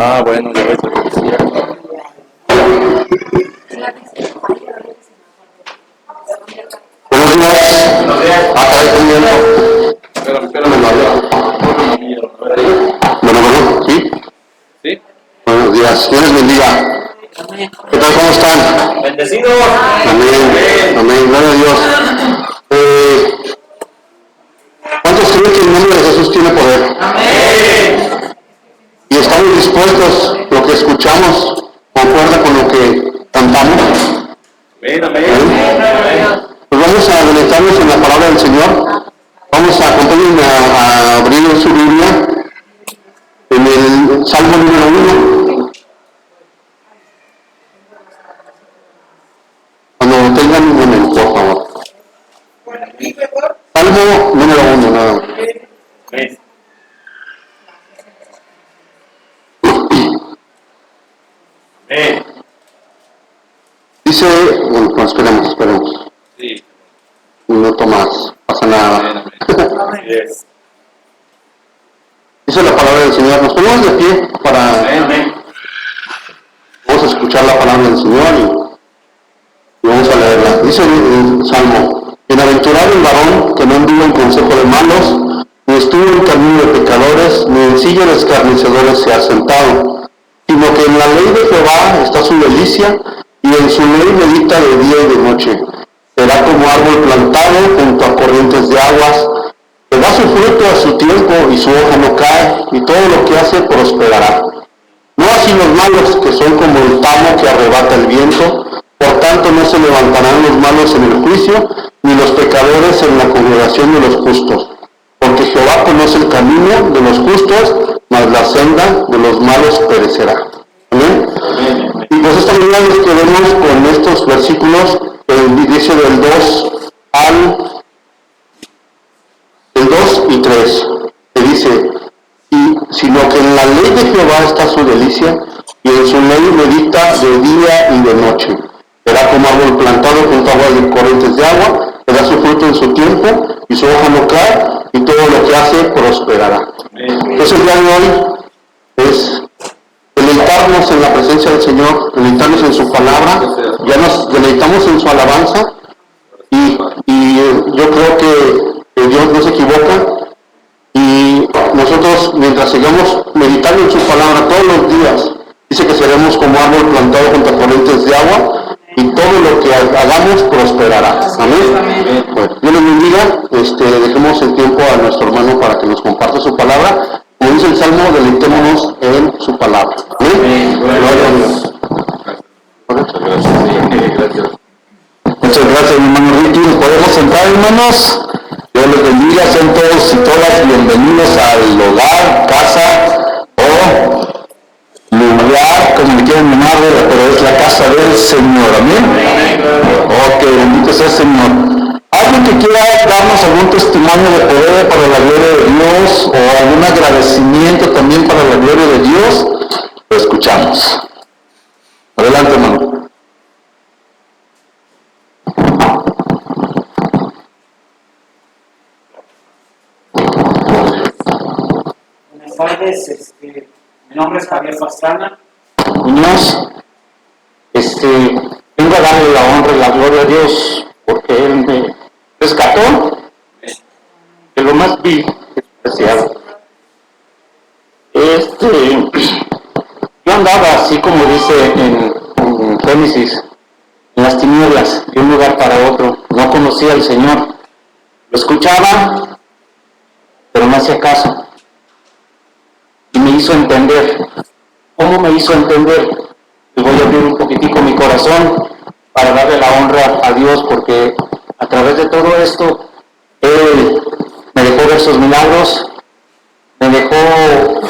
Ah, bueno, ya ves lo que decía. Buenos días. Acá hay comiendo. Espérame, Bueno, ¿sí? ¿Sí? Buenos días. Dios les bendiga. ¿Qué tal? ¿Cómo están? Bendecidos. Amén. Amén. Gloria a Dios. ¿Cuántos creen que el nombre de Jesús tiene poder? Amén. Y estamos dispuestos, lo que escuchamos, concuerda con lo que cantamos. Amén, amén. Pues vamos a deleitarnos en la palabra del Señor. Vamos a acompañarme a abrir su Biblia en el Salmo número 1. Cuando tengan un momento, por favor. Salmo número 1, nada más. Amén. Amén. Dice, bueno, pues esperemos. Sí. Un minuto más, pasa nada. Yes. Dice la palabra del Señor. Nos ponemos de pie para... Amén. Vamos a escuchar la palabra del Señor y vamos a leerla. Dice el Salmo: Bienaventurado el varón que no anduvo en consejo de malos, ni estuvo en camino de pecadores, ni en silla de escarnecedores se ha sentado, sino que en la ley de Jehová está su delicia, y en su ley medita de día y de noche. Será como árbol plantado junto a corrientes de aguas, que da su fruto a su tiempo y su hoja no cae, y todo lo que hace prosperará. No así los malos, que son como el tamo que arrebata el viento. Por tanto no se levantarán los malos en el juicio, ni los pecadores en la congregación de los justos. Porque Jehová conoce el camino de los justos, mas la senda de los malos perecerá. ¿Amén? Y pues esta mañana nos quedemos con estos versículos, dice del 2 y 3, que dice: sino que en la ley de Jehová está su delicia, y en su ley medita de día y de noche. Será como árbol plantado junto a aguas de corrientes de agua, que da su fruto en su tiempo, y su hoja no cae, y todo lo que hace prosperará. Entonces el día de hoy es deleitarnos en la presencia del Señor, deleitarnos en su palabra. Ya nos deleitamos en su alabanza, y yo creo que Dios no se equivoca. Y nosotros, mientras sigamos meditando en su palabra todos los días, dice que seremos como árbol plantado junto a corrientes de agua, y todo lo que hagamos prosperará. Amén. Bueno, Dios les bendiga. Dejemos el tiempo a nuestro hermano para que nos comparta su palabra. Como dice el Salmo, deleitémonos en su palabra. Amén. Gloria a Dios. Muchas gracias. Muchas gracias, mi hermano Ricky. ¿Nos podemos sentar, hermanos? Dios les bendiga. Sean todos y todas bienvenidos al hogar, casa o lugar, como le quieran llamar, pero es la casa del Señor. Amén. Ok, bendito sea el Señor. ¿Alguien que quiera darnos algún testimonio de poder para la gloria de Dios, o algún agradecimiento también para la gloria de Dios? Lo escuchamos. Adelante, hermano. Buenas tardes, mi nombre es Javier Pastrana. Niños, vengo a darle la honra y la gloria a Dios, porque Él me rescató de lo más vil y despreciado. Yo andaba así como dice en Génesis, en las tinieblas, de un lugar para otro. No conocía al Señor. Lo escuchaba, pero no hacía caso. Y me hizo entender. ¿Cómo me hizo entender? Les voy a abrir un poquitico mi corazón para darle la honra a Dios, porque a través de todo esto Él me dejó ver sus milagros, me dejó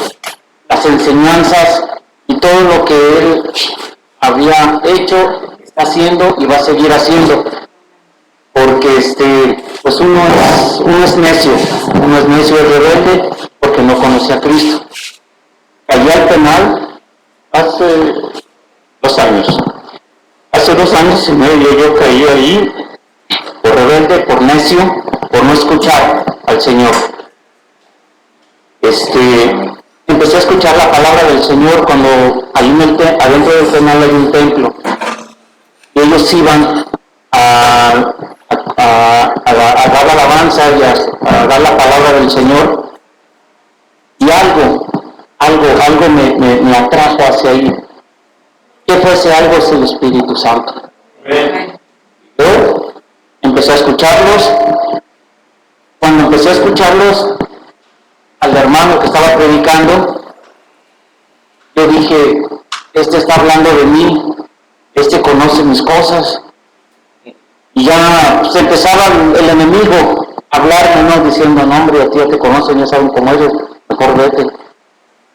las enseñanzas y todo lo que Él había hecho, está haciendo y va a seguir haciendo. Porque pues uno es necio, es rebelde, porque no conoce a Cristo. Cayó al penal hace 2 años. Hace 2 años y medio yo caí ahí por rebelde, por necio, por no escuchar al Señor. empecé a escuchar la palabra del Señor cuando ahí adentro del penal hay un templo. Y ellos iban a dar alabanza y a dar la palabra del Señor. Y algo me atrajo hacia ahí. ¿Qué fue ese algo? Es el Espíritu Santo. Yo empecé a escucharlos. Cuando empecé a escucharlos, al hermano que estaba predicando, yo dije, este está hablando de mí, este conoce mis cosas. Y ya se empezaba el enemigo a hablarme, ¿no? Diciendo, no hombre, a ti ya te conocen, ya saben cómo eres, mejor vete.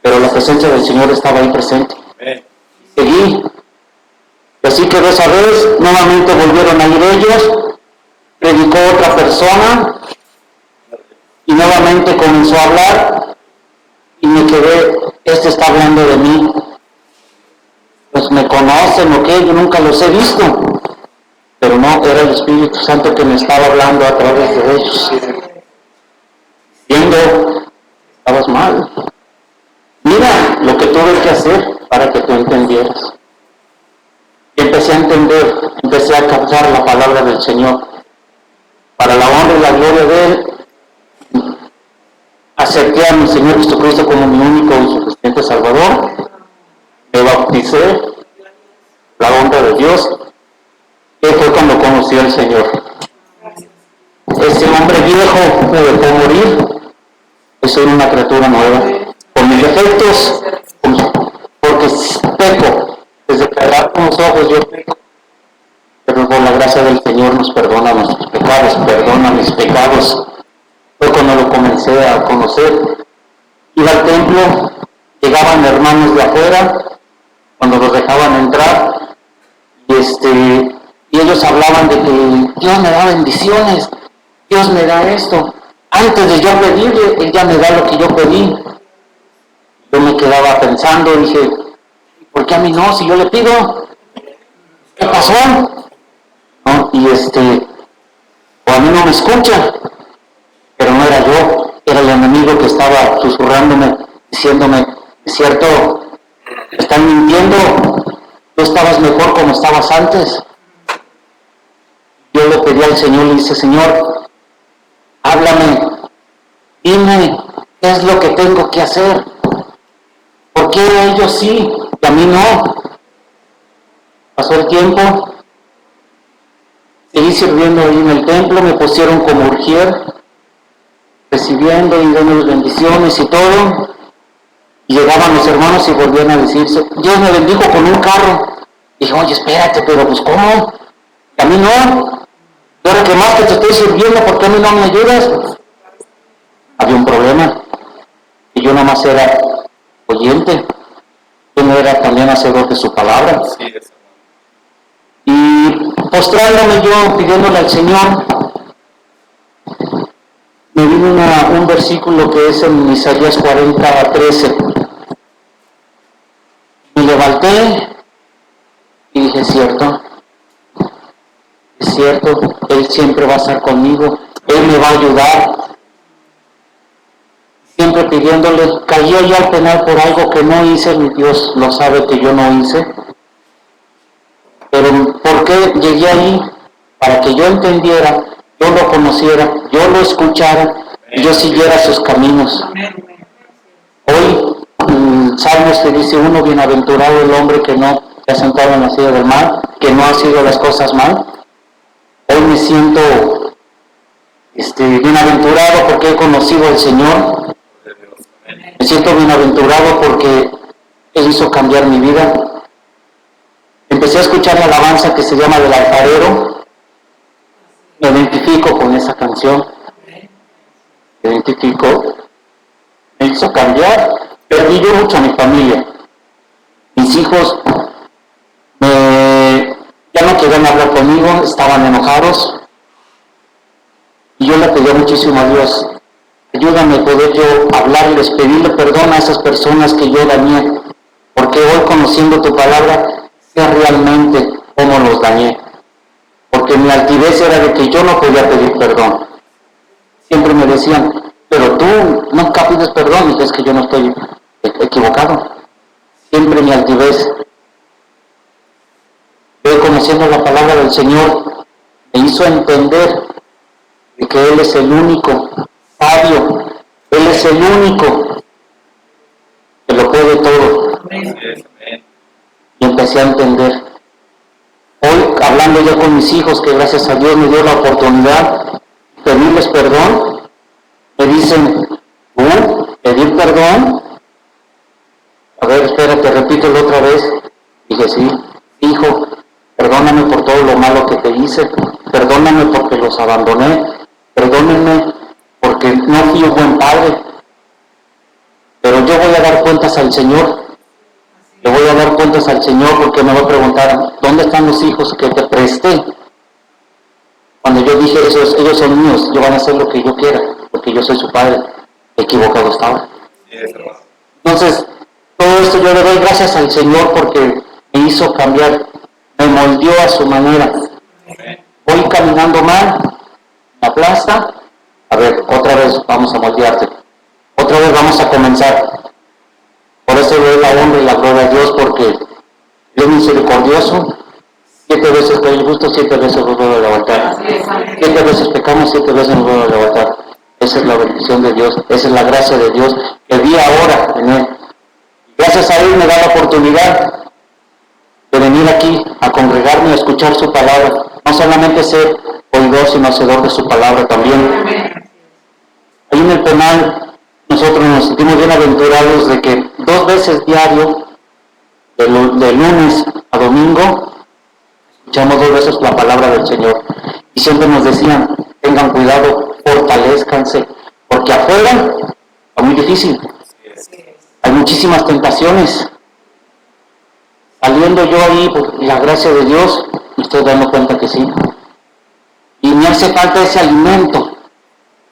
Pero la presencia del Señor estaba ahí presente. Seguí. Así que de esa vez, nuevamente volvieron a ir ellos, predicó otra persona, y nuevamente comenzó a hablar, y me quedé, este está hablando de mí. Pues me conocen o qué, yo nunca los he visto. Pero no, era el Espíritu Santo que me estaba hablando a través de ellos. Viendo, estabas mal. Mira lo que tuve que hacer para que tú entendieras. Y empecé a entender, empecé a captar la palabra del Señor. Para la honra y la gloria de Él, acepté a mi Señor Jesucristo como mi único y suficiente Salvador. Me bauticé, la honra de Dios. Y fue cuando conocí al Señor. Ese hombre viejo me dejó morir. Yo soy una criatura nueva. Con mis defectos, porque peco. Desde que abro los ojos yo peco. Pero por la gracia del Señor nos perdona nuestros pecados, perdona mis pecados. Fue cuando lo comencé a conocer. Iba al templo, llegaban hermanos de afuera, cuando los dejaban entrar, y ellos hablaban de que Dios me da bendiciones, Dios me da esto. Antes de yo pedirle, Él ya me da lo que yo pedí. Yo me quedaba pensando, dije, ¿por qué a mí no? Si yo le pido, ¿qué pasó? ¿No? O a mí no me escucha, pero no era yo, era el enemigo que estaba susurrándome, diciéndome, es cierto, me están mintiendo, tú estabas mejor como estabas antes. Yo le pedí al Señor, le dije, Señor, háblame, dime, ¿qué es lo que tengo que hacer? ¿Por qué a ellos sí y a mí no? Pasó el tiempo, seguí sirviendo ahí en el templo, me pusieron como urgier, recibiendo y dando bendiciones y todo. Y llegaban los hermanos y volvían a decirse, Dios me bendijo con un carro. Dije, oye, espérate, pero pues ¿cómo? ¿Y a mí no? ¿Y ahora que más que te estoy sirviendo, por qué a mí no me ayudas? Había un problema. Y yo nada más era oyente. Yo no era también hacedor de su palabra. Y postrándome yo, pidiéndole al Señor, me vino un versículo que es en Isaías 40:13. Me levanté y dije, es cierto, Él siempre va a estar conmigo, Él me va a ayudar. Siempre pidiéndole, caí yo al penal por algo que no hice, mi Dios lo sabe que yo no hice. Pero ¿por qué llegué ahí? Para que yo entendiera, yo lo conociera, yo lo escuchara y yo siguiera sus caminos. Hoy, Salmos te dice uno, bienaventurado el hombre que no se ha sentado en la silla del mal, que no ha sido las cosas mal. Hoy me siento bienaventurado porque he conocido al Señor. Me siento bienaventurado porque Él hizo cambiar mi vida. Empecé a escuchar la alabanza que se llama del alfarero. Me identifico con esa canción. Me hizo cambiar. Perdí yo mucho a mi familia. Mis hijos ya no querían hablar conmigo, estaban enojados. Y yo le pedí muchísimo a Dios, ayúdame a poder yo hablarles, pedirle perdón a esas personas que yo dañé. Porque hoy, conociendo tu palabra, sé realmente cómo los dañé. Porque mi altivez era de que yo no podía pedir perdón. Siempre me decían, pero tú nunca pides perdón. Y es que yo no estoy, equivocado. Siempre mi altivez. Yo, conociendo la palabra del Señor, me hizo entender de que Él es el único sabio, Él es el único que lo puede todo. Y empecé a entender. Hoy, hablando yo con mis hijos, que gracias a Dios me dio la oportunidad de pedirles perdón, me dicen, ¿pedir perdón? A ver, espérate, repítelo otra vez. Dije, sí, hijo, perdóname por todo lo malo que te hice, perdóname porque los abandoné, perdónenme porque no fui un buen padre, pero yo voy a dar cuentas al Señor. Le voy a dar cuentas al Señor porque me va a preguntar, ¿dónde están los hijos que te presté? Cuando yo dije, ellos son míos, yo van a hacer lo que yo quiera, porque yo soy su padre. Equivocado estaba. Entonces, todo esto yo le doy gracias al Señor porque me hizo cambiar, me moldeó a su manera. Voy caminando mal, en la plaza, a ver, otra vez vamos a moldearte. Otra vez vamos a comenzar. Por eso le doy la honra y la gloria a Dios, porque Él es misericordioso. 7 veces cae el justo, 7 veces nos vuelve a levantar. 7 veces pecamos, 7 veces nos vuelve a levantar. Esa es la bendición de Dios, esa es la gracia de Dios que vi ahora en Él. Gracias a Él me da la oportunidad de venir aquí a congregarme, a escuchar su palabra. No solamente ser oidor, sino hacedor de su palabra también. Ahí en el penal nosotros nos sentimos bienaventurados de que 2 veces diario, de lunes a domingo, escuchamos 2 veces la palabra del Señor. Y siempre nos decían, tengan cuidado, fortalezcanse, porque afuera es muy difícil. Hay muchísimas tentaciones. Saliendo yo ahí, por la gracia de Dios, me estoy dando cuenta que sí. Y me hace falta ese alimento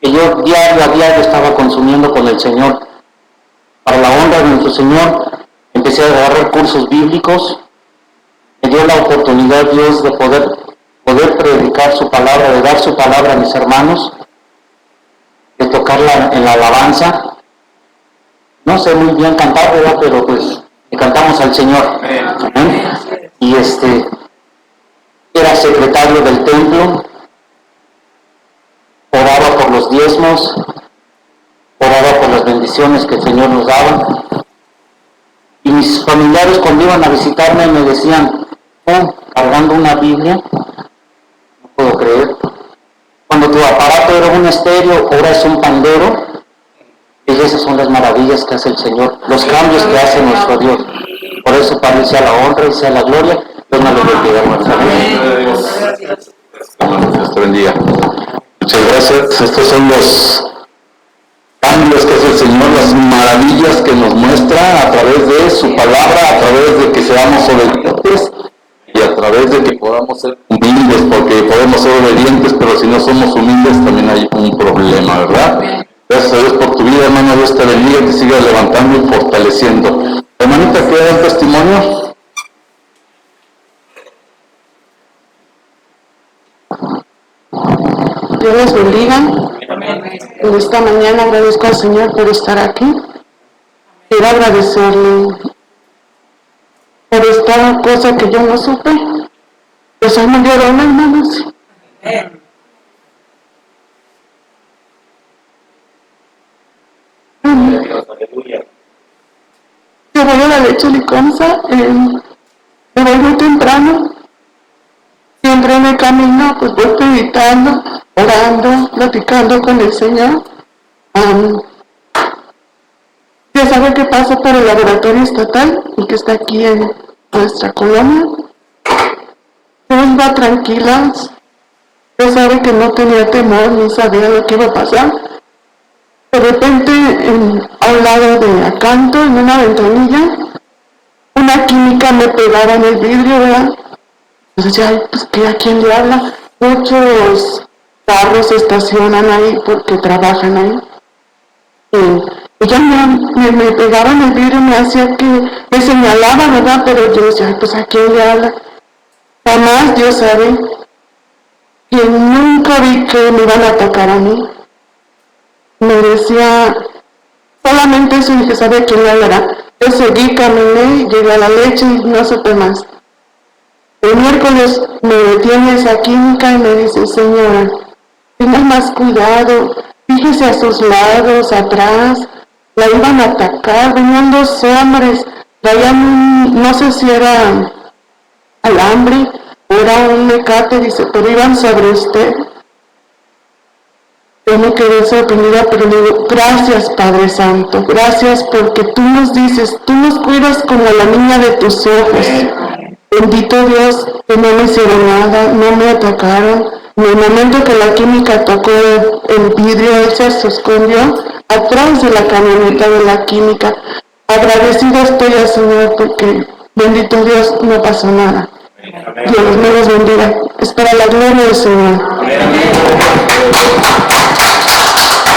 que yo diario a diario estaba consumiendo con el Señor. Para la honra de nuestro Señor, empecé a agarrar cursos bíblicos. Me dio la oportunidad Dios de poder predicar su palabra, de dar su palabra a mis hermanos, de tocarla en la alabanza. No sé muy bien cantar, ¿verdad? Pero pues le cantamos al Señor. ¿Eh? Y era secretario del templo, oraba por los diezmos, oraba por las bendiciones que el Señor nos daba. Y mis familiares cuando iban a visitarme me decían, cargando una Biblia, no puedo creer. Cuando tu aparato era un estéreo, ahora es un pandero. Y esas son las maravillas que hace el Señor, los cambios que hace nuestro Dios. Por eso para Él sea la honra y sea la gloria. Dios me lo bendiga. Dios te bendiga. Muchas gracias. Estos son los cambios que hace el Señor, las maravillas que nos muestra a través de su palabra, a través de que seamos obedientes y a través de que podamos ser humildes, porque podemos ser obedientes, pero si no somos humildes también hay un problema, ¿verdad? Gracias a Dios por tu vida, hermano. Dios te bendiga, te siga levantando y fortaleciendo. Hermanita, ¿quiere dar testimonio? Dios les bendiga. En esta mañana agradezco al Señor por estar aquí. Quiero agradecerle por esta cosa que yo no supe. Pues hoy me dieron hermanos. Aleluya. Yo voy a la leche liconza, me voy muy temprano. Siempre en el camino, pues voy meditando, orando, platicando con el Señor. Ya sabe que paso por el laboratorio estatal, y que está aquí en nuestra colonia. Yo iba tranquila, ya sabe que no tenía temor, ni sabía lo que iba a pasar. De repente, a un lado de acanto, en una ventanilla, una química me pegaba en el vidrio, ¿verdad? Entonces ya, pues, ¿a quién le habla? Muchos carros se estacionan ahí porque trabajan ahí. Y ya me pegaba en el vidrio, me hacía que, me señalaba, ¿verdad? Pero yo decía, pues, ¿a quién le habla? Jamás Dios sabe que nunca vi que me iban a atacar a mí. Me decía, solamente eso, y que sabe quién le hablará. Yo seguí, caminé, llegué a la leche y no supe más. El miércoles me detiene esa química y me dice, señora, tenga más cuidado, fíjese a sus lados, atrás, la iban a atacar, venían 2 hombres, traían no sé si era alambre o era un mecate, dice, pero iban sobre usted. Yo me quedé sorprendida, pero le digo, gracias Padre Santo, gracias porque tú nos dices, tú nos cuidas como la niña de tus ojos. Bendito Dios, que no me hicieron nada, no me atacaron. En el momento que la química tocó el vidrio, ella se escondió atrás de la camioneta de la química. Agradecida estoy al Señor porque, bendito Dios, no pasó nada. Dios me los bendiga. Es para la gloria del Señor.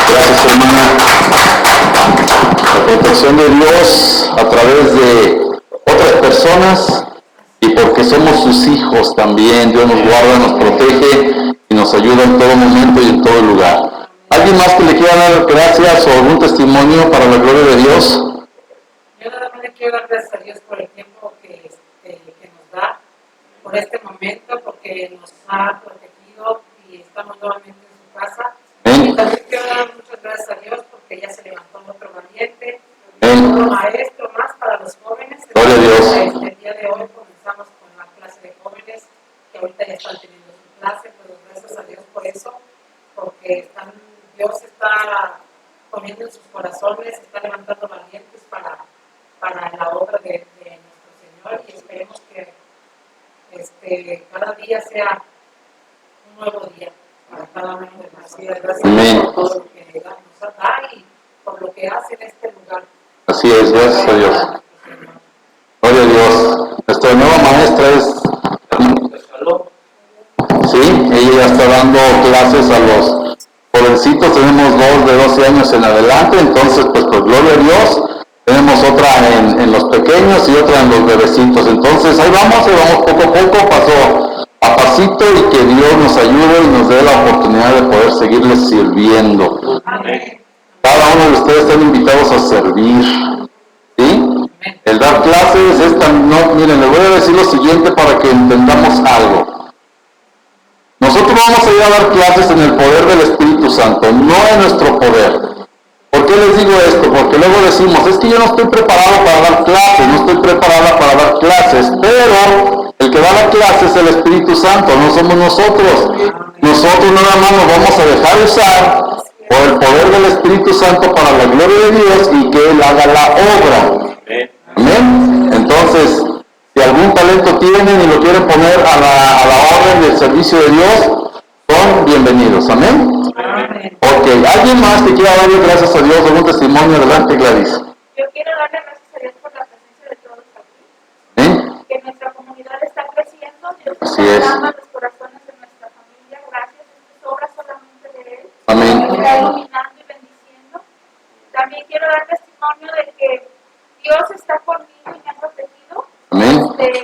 Gracias, hermana. La protección de Dios a través de otras personas y porque somos sus hijos también. Dios nos guarda, nos protege y nos ayuda en todo momento y en todo lugar. ¿Alguien más que le quiera dar gracias o algún testimonio para la gloria de Dios? Yo nada más le quiero dar gracias a Dios por el tiempo que nos da, por este momento, porque nos ha protegido y estamos nuevamente en su casa. Y también quiero dar muchas gracias a Dios porque ya se levantó otro valiente, otro maestro más para los jóvenes. Gloria a Dios. El día de hoy comenzamos con la clase de jóvenes, que ahorita ya están teniendo su clase, pero gracias a Dios por eso, porque Dios está poniendo en sus corazones, está levantando valientes para la obra de nuestro Señor, y esperemos que cada día sea un nuevo día para cada uno de nosotros. Gracias por todo lo que nos da y por lo que hace en este lugar. Así es, gracias a Dios. Gloria a Dios. Nuestra nueva maestra es... Sí, ella ya está dando clases a los jovencitos, tenemos 2 de 12 años en adelante, entonces pues por gloria a Dios, tenemos otra en los pequeños y otra en los bebecitos, entonces ahí vamos poco a poco, paso a pasito, y que Dios nos ayude y nos dé la oportunidad de poder seguirles sirviendo. Cada uno de ustedes están invitados a servir, ¿sí? El dar clases es tan... No, miren, les voy a decir lo siguiente para que entendamos algo. Nosotros vamos a ir a dar clases en el poder del Espíritu Santo, no en nuestro poder. ¿Por qué les digo esto? Porque luego decimos, es que yo no estoy preparado para dar clases, no estoy preparada para dar clases, pero el que da la clase es el Espíritu Santo, no somos nosotros. Nosotros nada más nos vamos a dejar usar por el poder del Espíritu Santo para la gloria de Dios y que Él haga la obra. Amén. Entonces, si algún talento tienen y lo quieren poner a la orden del servicio de Dios, son bienvenidos. Amén. Ok, ¿alguien más que quiera darle gracias a Dios? ¿Algún testimonio? Adelante, Gladys. Yo quiero darle gracias a Dios por la presencia de todos aquí. Que nuestra comunidad está creciendo. Dios está dando los corazones de nuestra familia. Gracias. Esto es obra solamente de Él. Amén. Está iluminando y bendiciendo. También quiero dar testimonio de que Dios está conmigo y me ha protegido. Amén.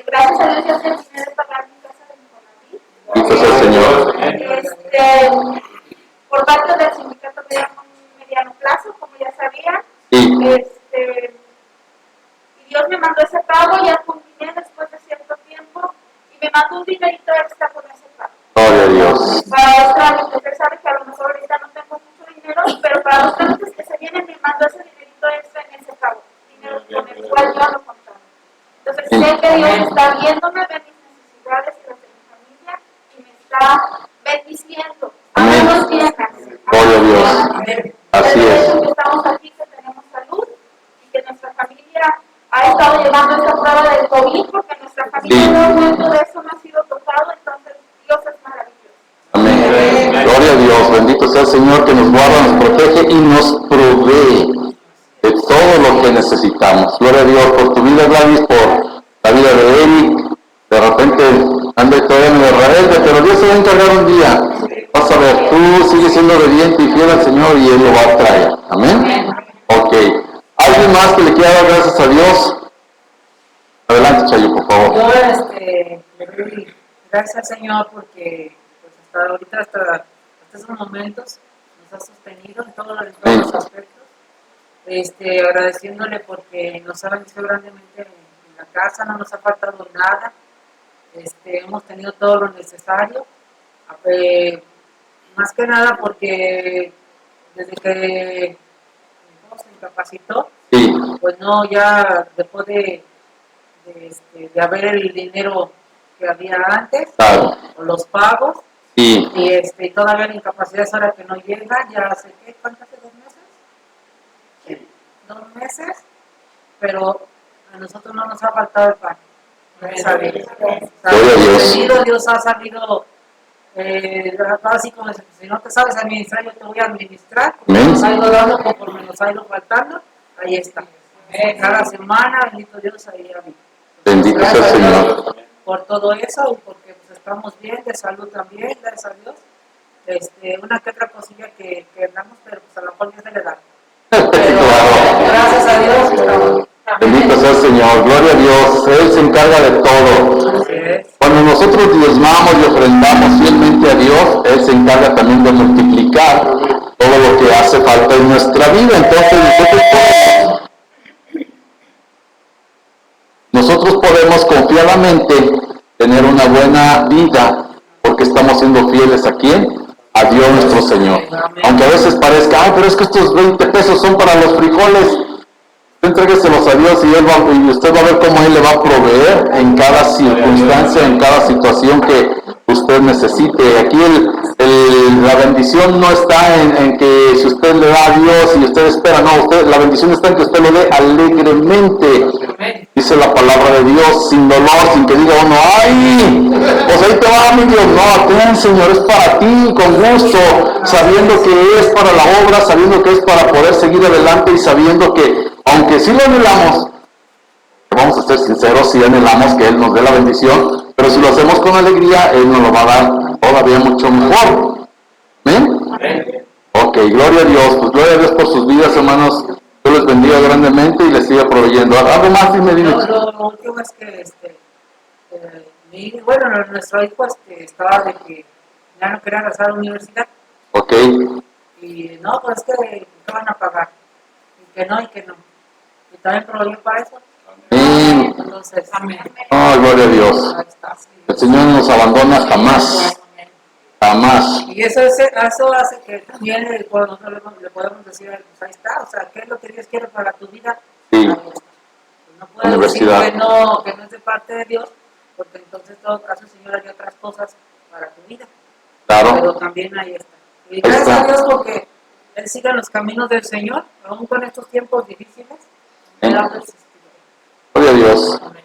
Gracias a Dios ya terminé de pagar mi casa de Infonavit. Bendito sea el Señor. Por parte del sindicato me dieron un mediano plazo, como ya sabían. Sí. Y Dios me mandó ese pago, ya culminé después de cierto tiempo, y me mandó un dinerito extra con ese pago. Gloria a Dios. Para los trámites, usted sabe que a lo mejor ahorita no tengo mucho dinero, pero para los trámites que se vienen me mandó ese dinerito extra en ese pago, dinero con el cual yo lo contaba. Entonces sé que Dios está viéndome, ve mis necesidades y las de mi familia, y me está bendiciendo. Amén. Gloria a Dios. Así es. Que estamos aquí, que tenemos salud y que nuestra familia ha estado llevando esta prueba del COVID, porque nuestra familia en un momento de eso no ha sido tocado, entonces Dios es maravilloso. Amén. Gloria a Dios. Bendito sea el Señor que nos guarda, nos protege y nos provee de todo lo que necesitamos. Gloria a Dios por tu vida, Gladys, por la vida de Eric. De repente anda todavía en Israel, pero Dios se va a encargar un día. Vas a ver, tú sigues siendo obediente y fiel al Señor y Él lo va a traer. Amén. Ok. ¿Alguien más que le quiera dar gracias a Dios? Adelante, Chayo, por favor. Yo le doy gracias al Señor porque pues, hasta ahorita, hasta esos momentos, nos ha sostenido en todos los aspectos. agradeciéndole porque nos ha bendecido grandemente en la casa, no nos ha faltado nada, hemos tenido todo lo necesario, más que nada porque desde que se incapacitó, Sí, pues no, ya dejó de haber el dinero que había antes, claro. o los pagos, Sí, y todavía la incapacidad es ahora que no llega, ya hace, ¿qué? ¿Cuánto hace? ¿2 meses? Sí. 2 meses, pero a nosotros no nos ha faltado el pan. Gracias a Dios. Gloria a Dios. Dios ha sabido, así como dice, si no te sabes administrar, yo te voy a administrar, porque Amén. nos ha ido dando conforme nos ha ido faltando, ahí está. Cada semana, bendito Dios, ahí ha habido. bendito sea el Gracias a Dios Señor. por todo eso y porque pues, estamos bien, de salud también, gracias a Dios. Una que otra cosilla que andamos, pero pues a lo mejor ya se le da. Pero Claro. gracias a Dios estamos. Bendito sea el Señor, gloria a Dios, Él se encarga de todo. Así es. Cuando nosotros diezmamos y ofrendamos fielmente a Dios, Él se encarga también de multiplicar todo lo que hace falta en nuestra vida. Entonces nosotros podemos confiadamente tener una buena vida porque estamos siendo fieles ¿a quién? A Dios nuestro Señor. Aunque a veces parezca, ay, pero es que estos 20 pesos son para los frijoles. Entrégueselos a Dios y usted va a ver cómo Él le va a proveer en cada circunstancia, en cada situación que usted necesite. Aquí la bendición no está en que si usted le da a Dios y usted espera, no, la bendición está en que usted lo dé alegremente. Dice la palabra de Dios, sin dolor, sin que diga uno, ¡ay! Pues ahí te va, mi Dios. No, ten, Señor, es para ti, con gusto, sabiendo que es para la obra, sabiendo que es para poder seguir adelante y sabiendo que, aunque sí lo anhelamos, vamos a ser sinceros, sí anhelamos que Él nos dé la bendición, pero si lo hacemos con alegría, Él nos lo va a dar todavía mucho mejor. ¿Amén? Ok, gloria a Dios. Pues gloria a Dios por sus vidas, hermanos. Dios les bendiga grandemente y les siga proveyendo. ¿Algo más? Dime. Lo último es que nuestro hijo estaba de que ya no quería regresar a la universidad. Ok. Y no, pues es que van a pagar. Y que no. Y también proveyó para eso. Amén. Entonces, amén. Oh, gloria a Dios. Ahí está. El Señor no nos abandona jamás. Jamás. Y eso hace que también le podemos decir, pues ahí está, o sea, ¿qué es lo que Dios quiere para tu vida? Sí. Ahí está. Pues no puedes decir Universidad. que no es de parte de Dios, porque entonces en todo caso el Señor haría otras cosas para tu vida. Pero Claro. también ahí está. Y gracias a Dios porque Él sigue en los caminos del Señor, aún con estos tiempos difíciles. Él ha persistido. Gloria a Dios. Amén.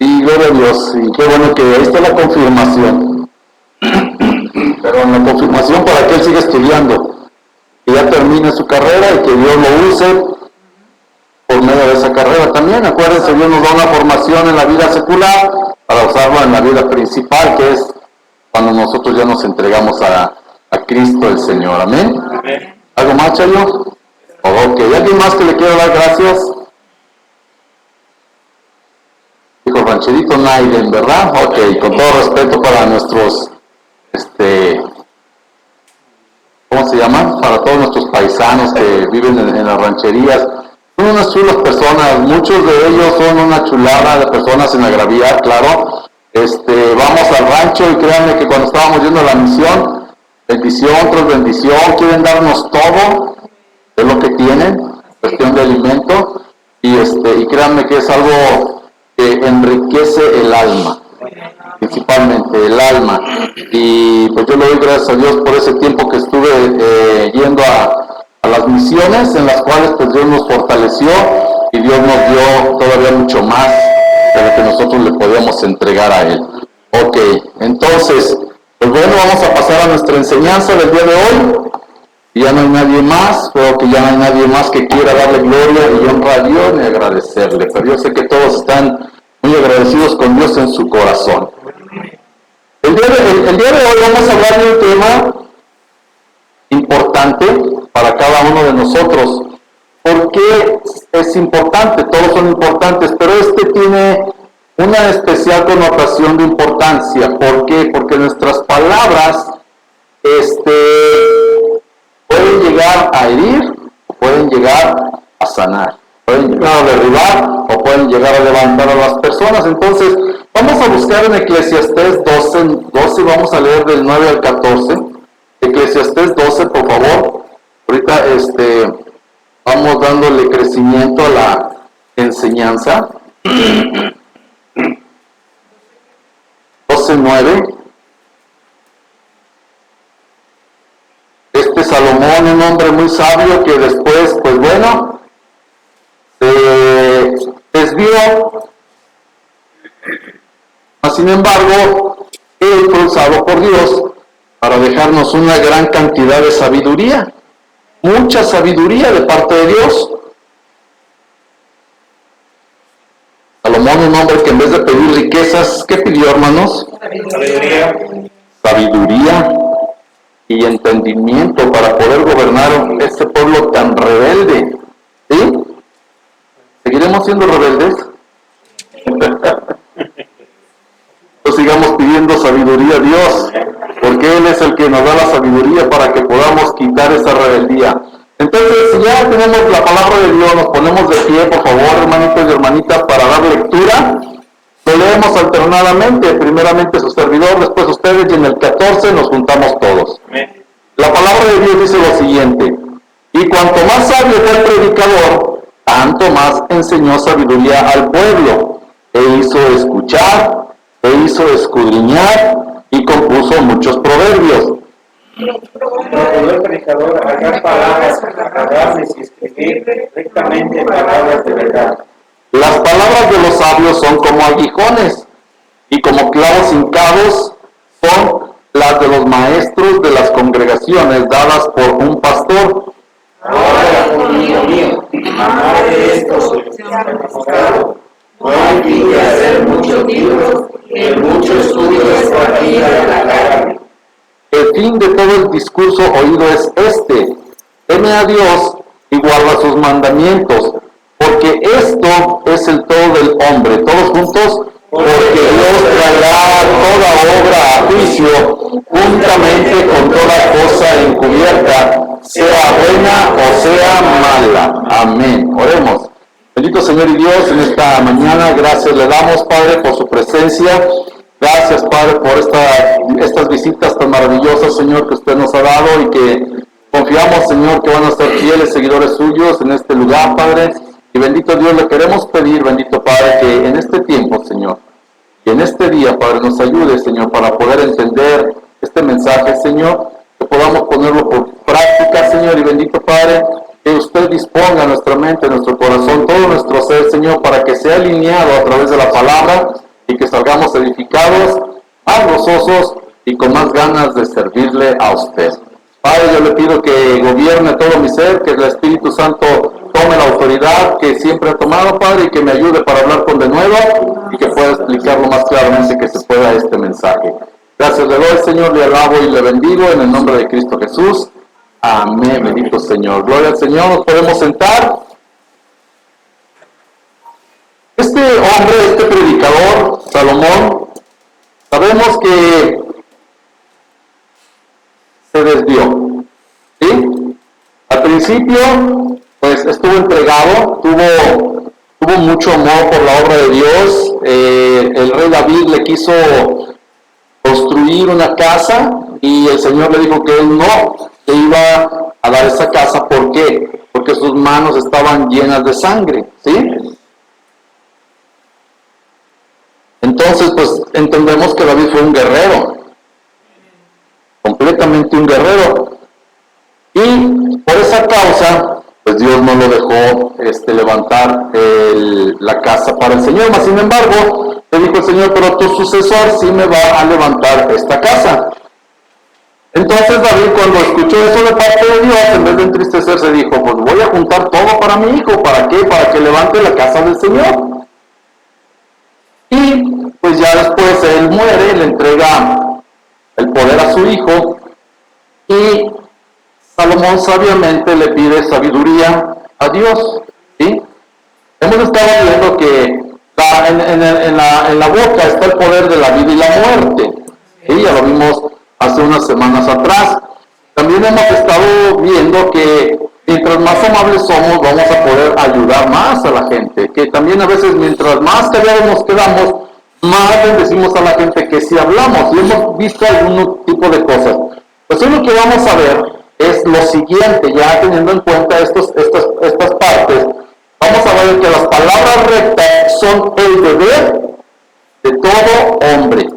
Y gloria a Dios. Y qué bueno que ahí está la confirmación. Pero en la confirmación para que Él siga estudiando. Que ya termine su carrera y que Dios lo use por medio de esa carrera también. Acuérdense, Dios nos da una formación en la vida secular para usarla en la vida principal, que es cuando nosotros ya nos entregamos a Cristo el Señor. Amén. Amén. ¿Algo más, Chayo? Ok, ¿alguien más que le quiera dar gracias? Dijo Rancherito Naiden, ¿verdad? Ok, con todo respeto para nuestros, ¿cómo se llaman? Para todos nuestros paisanos que viven en las rancherías. Son unas chulas personas, muchos de ellos son una chulada de personas en Agraviar, claro. Vamos al rancho y créanme que cuando estábamos yendo a la misión, bendición tras bendición, quieren darnos todo de lo que tienen, cuestión de alimento, y créanme que es algo que enriquece el alma, principalmente el alma. Y pues yo le doy gracias a Dios por ese tiempo que estuve yendo a las misiones, en las cuales pues Dios nos fortaleció y Dios nos dio todavía mucho más de lo que nosotros le podíamos entregar a Él. Ok, entonces, pues bueno, vamos a pasar a nuestra enseñanza del día de hoy. Ya no hay nadie más, veo que ya no hay nadie más que quiera darle gloria y honra a Dios ni agradecerle, pero yo sé que todos están muy agradecidos con Dios en su corazón. El día de hoy vamos a hablar de un tema importante para cada uno de nosotros. ¿Por qué es importante? Todos son importantes, pero este tiene una especial connotación de importancia. ¿Por qué? Porque nuestras palabras pueden llegar a herir, pueden llegar a sanar. Pueden llegar a derribar o pueden llegar a levantar a las personas. Entonces, vamos a buscar en Eclesiastés 12, vamos a leer del 9 al 14. Eclesiastés 12, por favor. Ahorita vamos dándole crecimiento a la enseñanza. 12:9. Salomón, un hombre muy sabio que después, pues bueno, se desvió. Sin embargo, él fue usado por Dios para dejarnos una gran cantidad de sabiduría, mucha sabiduría de parte de Dios. Salomón, un hombre que en vez de pedir riquezas, ¿qué pidió, hermanos? Sabiduría. Sabiduría y entendimiento para poder gobernar este pueblo tan rebelde. ¿Sí? ¿Seguiremos siendo rebeldes? Pues sigamos pidiendo sabiduría a Dios, porque Él es el que nos da la sabiduría para que podamos quitar esa rebeldía. Entonces, si ya tenemos la palabra de Dios, nos ponemos de pie, por favor, hermanitos y hermanitas, para dar lectura. Lo leemos alternadamente, primeramente su servidor, después ustedes, y en el 14 nos juntamos todos. La palabra de Dios dice lo siguiente: y cuanto más sabio fue el predicador, tanto más enseñó sabiduría al pueblo, e hizo escuchar, e hizo escudriñar, y compuso muchos proverbios. El predicador hallar palabras agradables y escribir rectamente palabras de verdad. Las palabras de los sabios son como aguijones, y como clavos hincados son las de los maestros de las congregaciones dadas por un pastor. Ahora, hijo mío, amar de estos se han demostrado. No olvides hacer muchos libros, que el mucho estudio es partida de la carne. El fin de todo el discurso oído es este: teme a Dios y guarda sus mandamientos, porque esto es el todo del hombre. Todos juntos: porque Dios traerá toda obra a juicio, juntamente con toda cosa encubierta, sea buena o sea mala. Amén. Oremos. Bendito Señor y Dios, en esta mañana, gracias le damos, Padre, por su presencia. Gracias, Padre, por estas visitas tan maravillosas, Señor, que usted nos ha dado, y que confiamos, Señor, que van a ser fieles seguidores suyos en este lugar, Padre. Y bendito Dios, le queremos pedir, bendito Padre, que en este tiempo, Señor, y en este día, Padre, nos ayude, Señor, para poder entender este mensaje, Señor, que podamos ponerlo por práctica, Señor, y bendito Padre, que usted disponga nuestra mente, nuestro corazón, todo nuestro ser, Señor, para que sea alineado a través de la palabra y que salgamos edificados, más gozosos y con más ganas de servirle a usted. Padre, yo le pido que gobierne todo mi ser, que el Espíritu Santo tome la autoridad que siempre ha tomado, Padre, y que me ayude para hablar con denuedo y que pueda explicarlo más claramente que se pueda este mensaje. Gracias le doy, Señor, le alabo y le bendigo en el nombre de Cristo Jesús. Amén, bendito Señor. Gloria al Señor, nos podemos sentar. Este hombre, este predicador, Salomón, sabemos que se desvió, ¿sí? Al principio, pues estuvo entregado, tuvo mucho amor por la obra de Dios. El rey David le quiso construir una casa y el Señor le dijo que él no le iba a dar esa casa. ¿Por qué? Porque sus manos estaban llenas de sangre, ¿sí? Entonces, pues entendemos que David fue un guerrero, completamente un guerrero, y por esa causa, pues Dios no lo dejó levantar la casa para el Señor. Mas sin embargo, le dijo el Señor: pero tu sucesor sí me va a levantar esta casa. Entonces David, cuando escuchó eso de parte de Dios, en vez de entristecerse, dijo: pues voy a juntar todo para mi hijo. ¿Para qué? Para que levante la casa del Señor. Y pues ya después él muere, le entrega el poder a su hijo, y Salomón sabiamente le pide sabiduría a Dios, ¿sí? Hemos estado viendo que en la boca está el poder de la vida y la muerte, ¿sí? Ya lo vimos hace unas semanas atrás. También hemos estado viendo que mientras más amables somos, vamos a poder ayudar más a la gente. Que también a veces, mientras más callados nos quedamos, más les decimos a la gente que sí hablamos. Y hemos visto algún tipo de cosas. Pues hoy lo que vamos a ver es lo siguiente, ya teniendo en cuenta estas partes. Vamos a ver que las palabras rectas son el deber de todo hombre.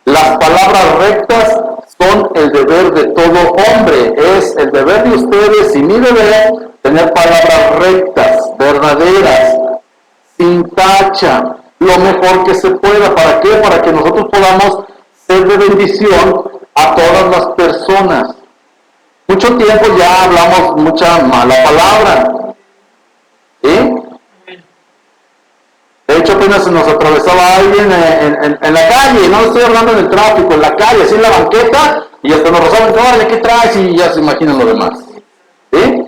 Las palabras rectas son el deber de todo hombre. Es el deber de ustedes y mi deber tener palabras rectas, verdaderas, sin tacha, lo mejor que se pueda. ¿Para qué? Para que nosotros podamos ser de bendición a todas las personas. Mucho tiempo ya hablamos mucha mala palabra. ¿Sí? De hecho, apenas se nos atravesaba alguien en la calle, no estoy hablando en el tráfico, en la calle, así en la banqueta, y hasta nos rozaban, órale, ¿qué traes? Y ya se imaginan lo demás. ¿Sí?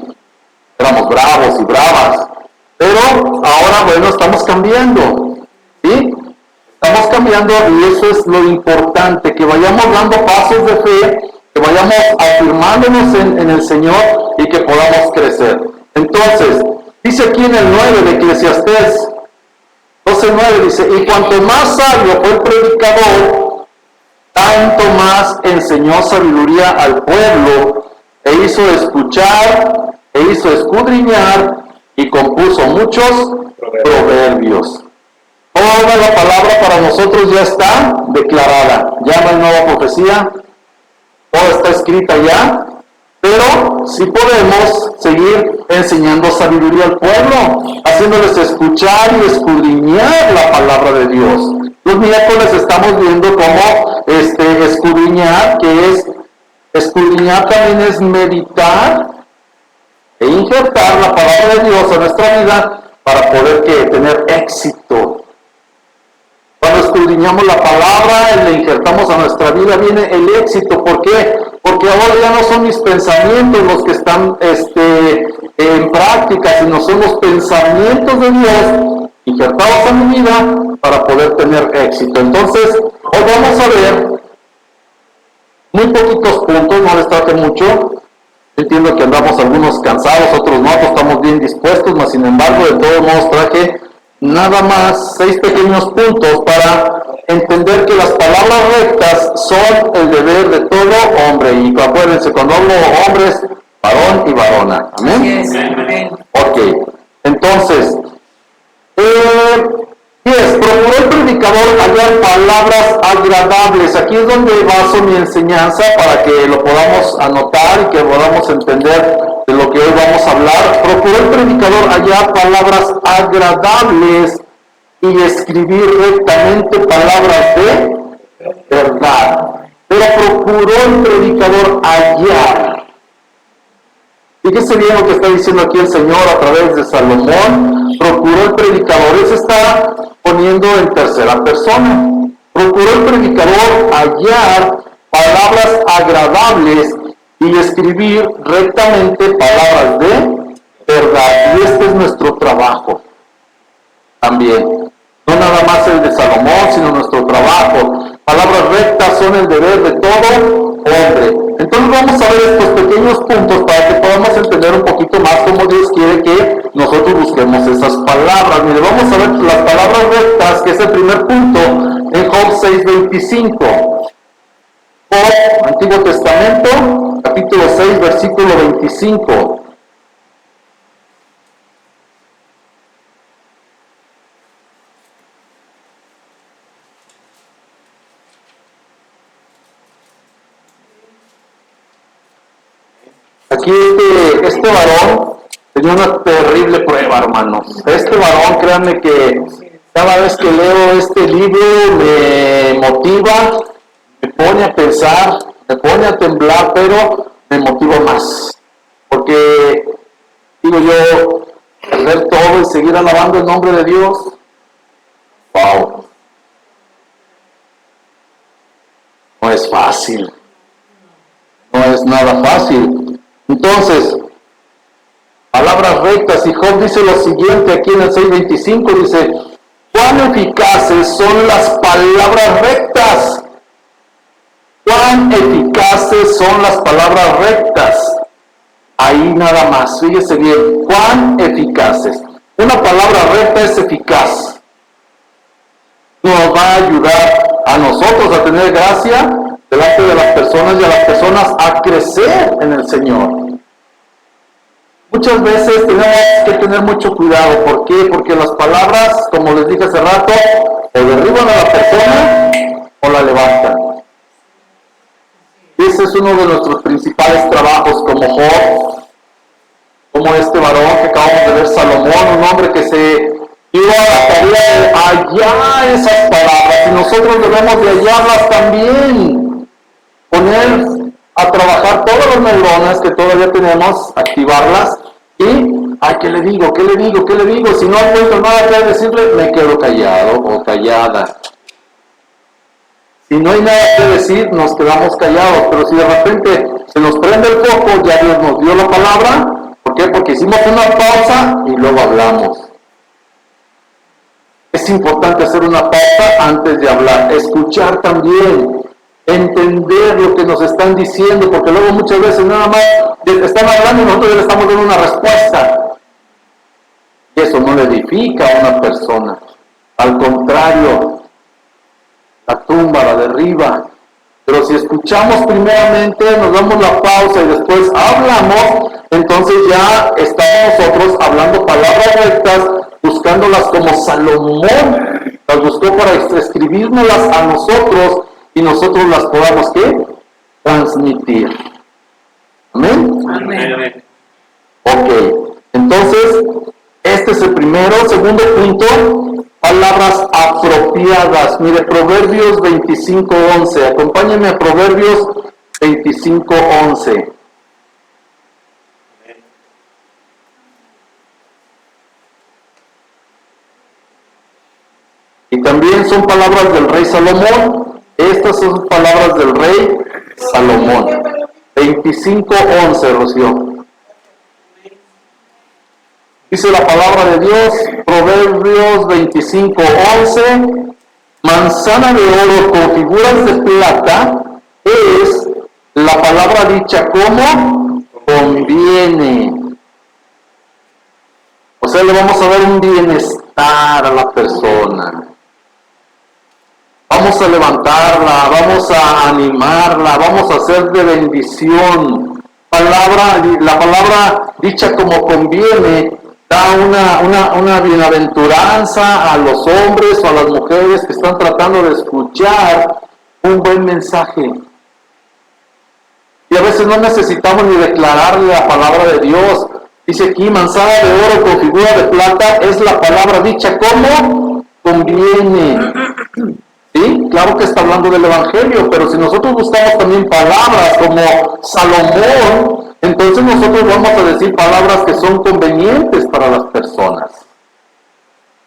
Éramos bravos y bravas. Pero ahora, bueno, estamos cambiando. ¿Sí? Estamos cambiando y eso es lo importante, que vayamos dando pasos de fe, que vayamos afirmándonos en el Señor y que podamos crecer. Entonces, dice aquí en el 9 de Eclesiastés 12:9, dice, y cuanto más sabio fue el predicador, tanto más enseñó sabiduría al pueblo, e hizo escuchar, e hizo escudriñar, y compuso muchos proverbios. Toda la palabra para nosotros ya está declarada, ya no hay nueva profecía, toda está escrita ya, pero sí podemos seguir enseñando sabiduría al pueblo, haciéndoles escuchar y escudriñar la palabra de Dios. Los miércoles estamos viendo cómo escudriñar, que es, escudriñar también es meditar e injertar la palabra de Dios en nuestra vida para poder tener éxito. Cuando escudriñamos la palabra y la injertamos a nuestra vida, viene el éxito. ¿Por qué? Porque ahora ya no son mis pensamientos los que están en práctica, sino son los pensamientos de Dios injertados en mi vida para poder tener éxito. Entonces, hoy vamos a ver muy poquitos puntos, no les trate mucho. Entiendo que andamos algunos cansados, otros no, pues estamos bien dispuestos, mas sin embargo, de todos modos traje nada más 6 pequeños puntos para entender que las palabras rectas son el deber de todo hombre. Y acuérdense, cuando hablo hombres, varón y varona. ¿Amén? Amén. Ok, entonces, 10. Procuró el predicador hallar palabras agradables. Aquí es donde baso mi enseñanza para que lo podamos anotar y que podamos entender de lo que hoy vamos a hablar. Procuró el predicador hallar palabras agradables y escribir rectamente palabras de verdad. Pero procuró el predicador hallar. Fíjese bien lo que está diciendo aquí el Señor a través de Salomón. Procuró el predicador, él se está poniendo en tercera persona. Procuró el predicador hallar palabras agradables y escribir rectamente palabras de verdad. Y este es nuestro trabajo también. No nada más el de Salomón, sino nuestro trabajo. Palabras rectas son el deber de todo hombre. Entonces vamos a ver estos pequeños puntos para que podamos entender un poquito más cómo Dios quiere que nosotros busquemos esas palabras. Mire, vamos a ver las palabras rectas, que es el primer punto, en Job 6:25. Job, Antiguo Testamento, capítulo 6, versículo 25. Aquí este varón tenía una terrible prueba, hermanos. Este varón, créanme que cada vez que leo este libro me motiva, me pone a pensar, me pone a temblar, pero me motiva más. Porque, digo yo, perder todo y seguir alabando el nombre de Dios, wow, no es fácil, no es nada fácil. Entonces, palabras rectas, y Job dice lo siguiente aquí en el 6:25, dice, cuán eficaces son las palabras rectas, cuán eficaces son las palabras rectas, ahí nada más. Fíjese bien, cuán eficaces. Una palabra recta es eficaz. Nos va a ayudar a nosotros a tener gracia delante de las personas y a las personas a crecer en el Señor. Muchas veces tenemos que tener mucho cuidado. ¿Por qué? Porque las palabras, como les dije hace rato, o derriban a la persona o la levantan. Ese es uno de nuestros principales trabajos como Job, como este varón que acabamos de ver, Salomón, un hombre que se dio a la tarea de hallar esas palabras, y nosotros debemos de hallarlas también, poner a trabajar todas las neuronas que todavía tenemos, activarlas, y, ay, ¿qué le digo? ¿Qué le digo? ¿Qué le digo? Si no encuentro nada que decirle, me quedo callado o callada. Si no hay nada que decir, nos quedamos callados, pero si de repente se nos prende el foco, ya Dios nos dio la palabra. ¿Por qué? Porque hicimos una pausa y luego hablamos. Es importante hacer una pausa antes de hablar, escuchar también, entender lo que nos están diciendo, porque luego muchas veces nada más están hablando y nosotros le estamos dando una respuesta. Y eso no le edifica a una persona. Al contrario, la tumba, la derriba. Pero si escuchamos primeramente, nos damos la pausa y después hablamos, entonces ya estamos nosotros hablando palabras rectas, buscándolas como Salomón las buscó para escribírnoslas a nosotros y nosotros las podamos, ¿qué? Transmitir. ¿Amén? Amén. Ok, entonces, este es el primero. Segundo punto, palabras apropiadas. Mire, Proverbios 25:11. Acompáñenme a Proverbios 25:11. Y también son palabras del rey Salomón. Estas son palabras del rey Salomón. 25:11, Rocío. Dice la palabra de Dios, Proverbios 25:11, manzana de oro con figuras de plata es la palabra dicha como conviene. O sea, le vamos a dar un bienestar a la persona. Vamos a levantarla, vamos a animarla, vamos a hacer de bendición. La palabra dicha como conviene da una bienaventuranza a los hombres o a las mujeres que están tratando de escuchar un buen mensaje. Y a veces no necesitamos ni declararle la palabra de Dios. Dice aquí, manzana de oro con figura de plata es la palabra dicha como conviene. ¿Sí? Claro que está hablando del Evangelio, pero si nosotros buscamos también palabras como Salomón, entonces nosotros vamos a decir palabras que son convenientes para las personas.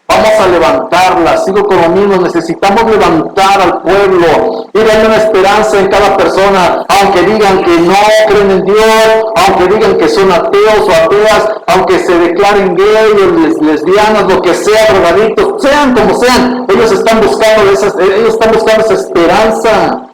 Vamos a levantarlas, sigo con lo mismo, necesitamos levantar al pueblo y darle una esperanza en cada persona, aunque digan que no creen en Dios, aunque digan que son ateos o ateas, aunque se declaren gays, lesbianas, lo que sea, drogadictos, sean como sean, ellos están buscando esa esperanza.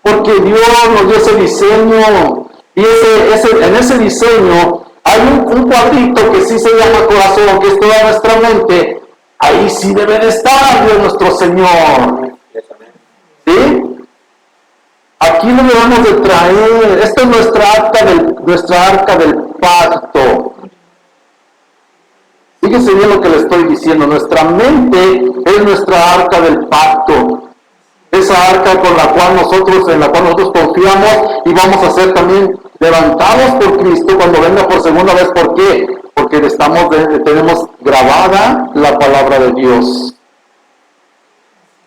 Porque Dios nos dio ese diseño, y en ese diseño hay un cuadrito que sí se llama corazón, que es toda nuestra mente. Ahí sí debe de estar Dios nuestro Señor. ¿Sí? Aquí lo debemos de traer. Esta es nuestra arca del pacto. Fíjense bien lo que le estoy diciendo. Nuestra mente es nuestra arca del pacto. Esa arca en la cual nosotros confiamos y vamos a ser también levantados por Cristo cuando venga por segunda vez. ¿Por qué? Porque tenemos grabada la palabra de Dios.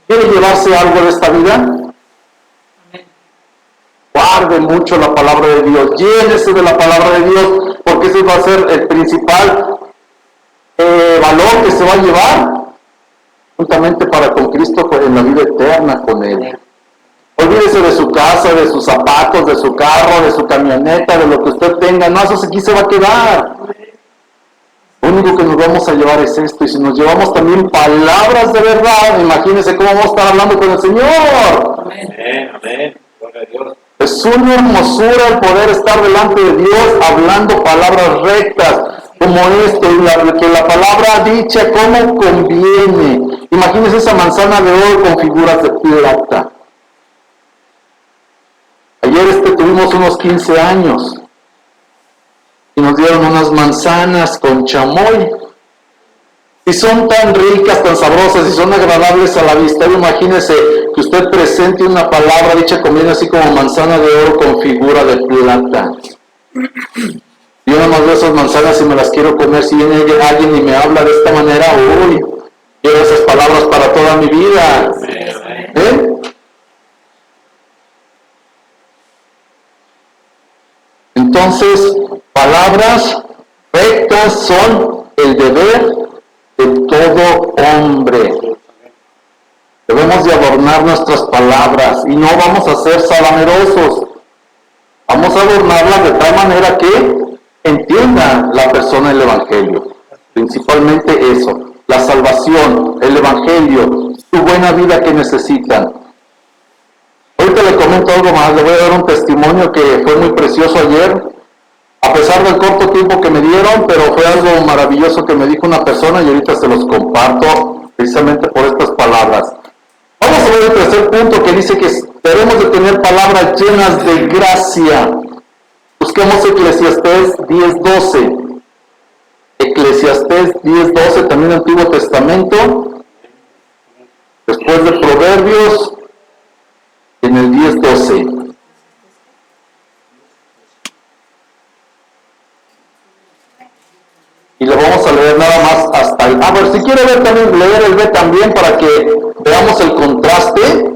¿Quiere llevarse algo de esta vida? Guarde mucho la palabra de Dios, llénese de la palabra de Dios, porque ese va a ser el principal valor que se va a llevar juntamente para con Cristo en la vida eterna con Él. Olvídese de su casa, de sus zapatos, de su carro, de su camioneta, de lo que usted tenga. No, eso aquí se va a quedar. Lo único que nos vamos a llevar es esto. Y si nos llevamos también palabras de verdad, imagínense cómo vamos a estar hablando con el Señor. Amén, amén. Gloria a Dios. Es una hermosura el poder estar delante de Dios hablando palabras rectas como esto, que la palabra dicha como conviene. Imagínense esa manzana de oro con figuras de plata. Ayer tuvimos unos 15 años y nos dieron unas manzanas con chamoy. Y son tan ricas, tan sabrosas y son agradables a la vista. Imagínese que usted presente una palabra dicha conviene así como manzana de oro con figura de plata. Yo nada más veo esas manzanas y me las quiero comer. Si viene alguien y me habla de esta manera, uy, quiero esas palabras para toda mi vida. Entonces, palabras rectas son el deber de todo hombre. Debemos de adornar nuestras palabras y no vamos a ser salamerosos. Vamos a adornarlas de tal manera que entienda la persona el Evangelio. Principalmente eso, la salvación, el Evangelio, su buena vida que necesitan. Ahorita le comento algo más, le voy a dar un testimonio que fue muy precioso ayer. A pesar del corto tiempo que me dieron, pero fue algo maravilloso que me dijo una persona y ahorita se los comparto precisamente por estas palabras. Vamos a ver el tercer punto que dice que debemos de tener palabras llenas de gracia. Busquemos Eclesiastés 10:12. Eclesiastés 10:12, también Antiguo Testamento. Después de Proverbios, en el 10:12. Y lo vamos a leer nada más hasta el... A ver, si quiere ver también, leer el B también para que veamos el contraste,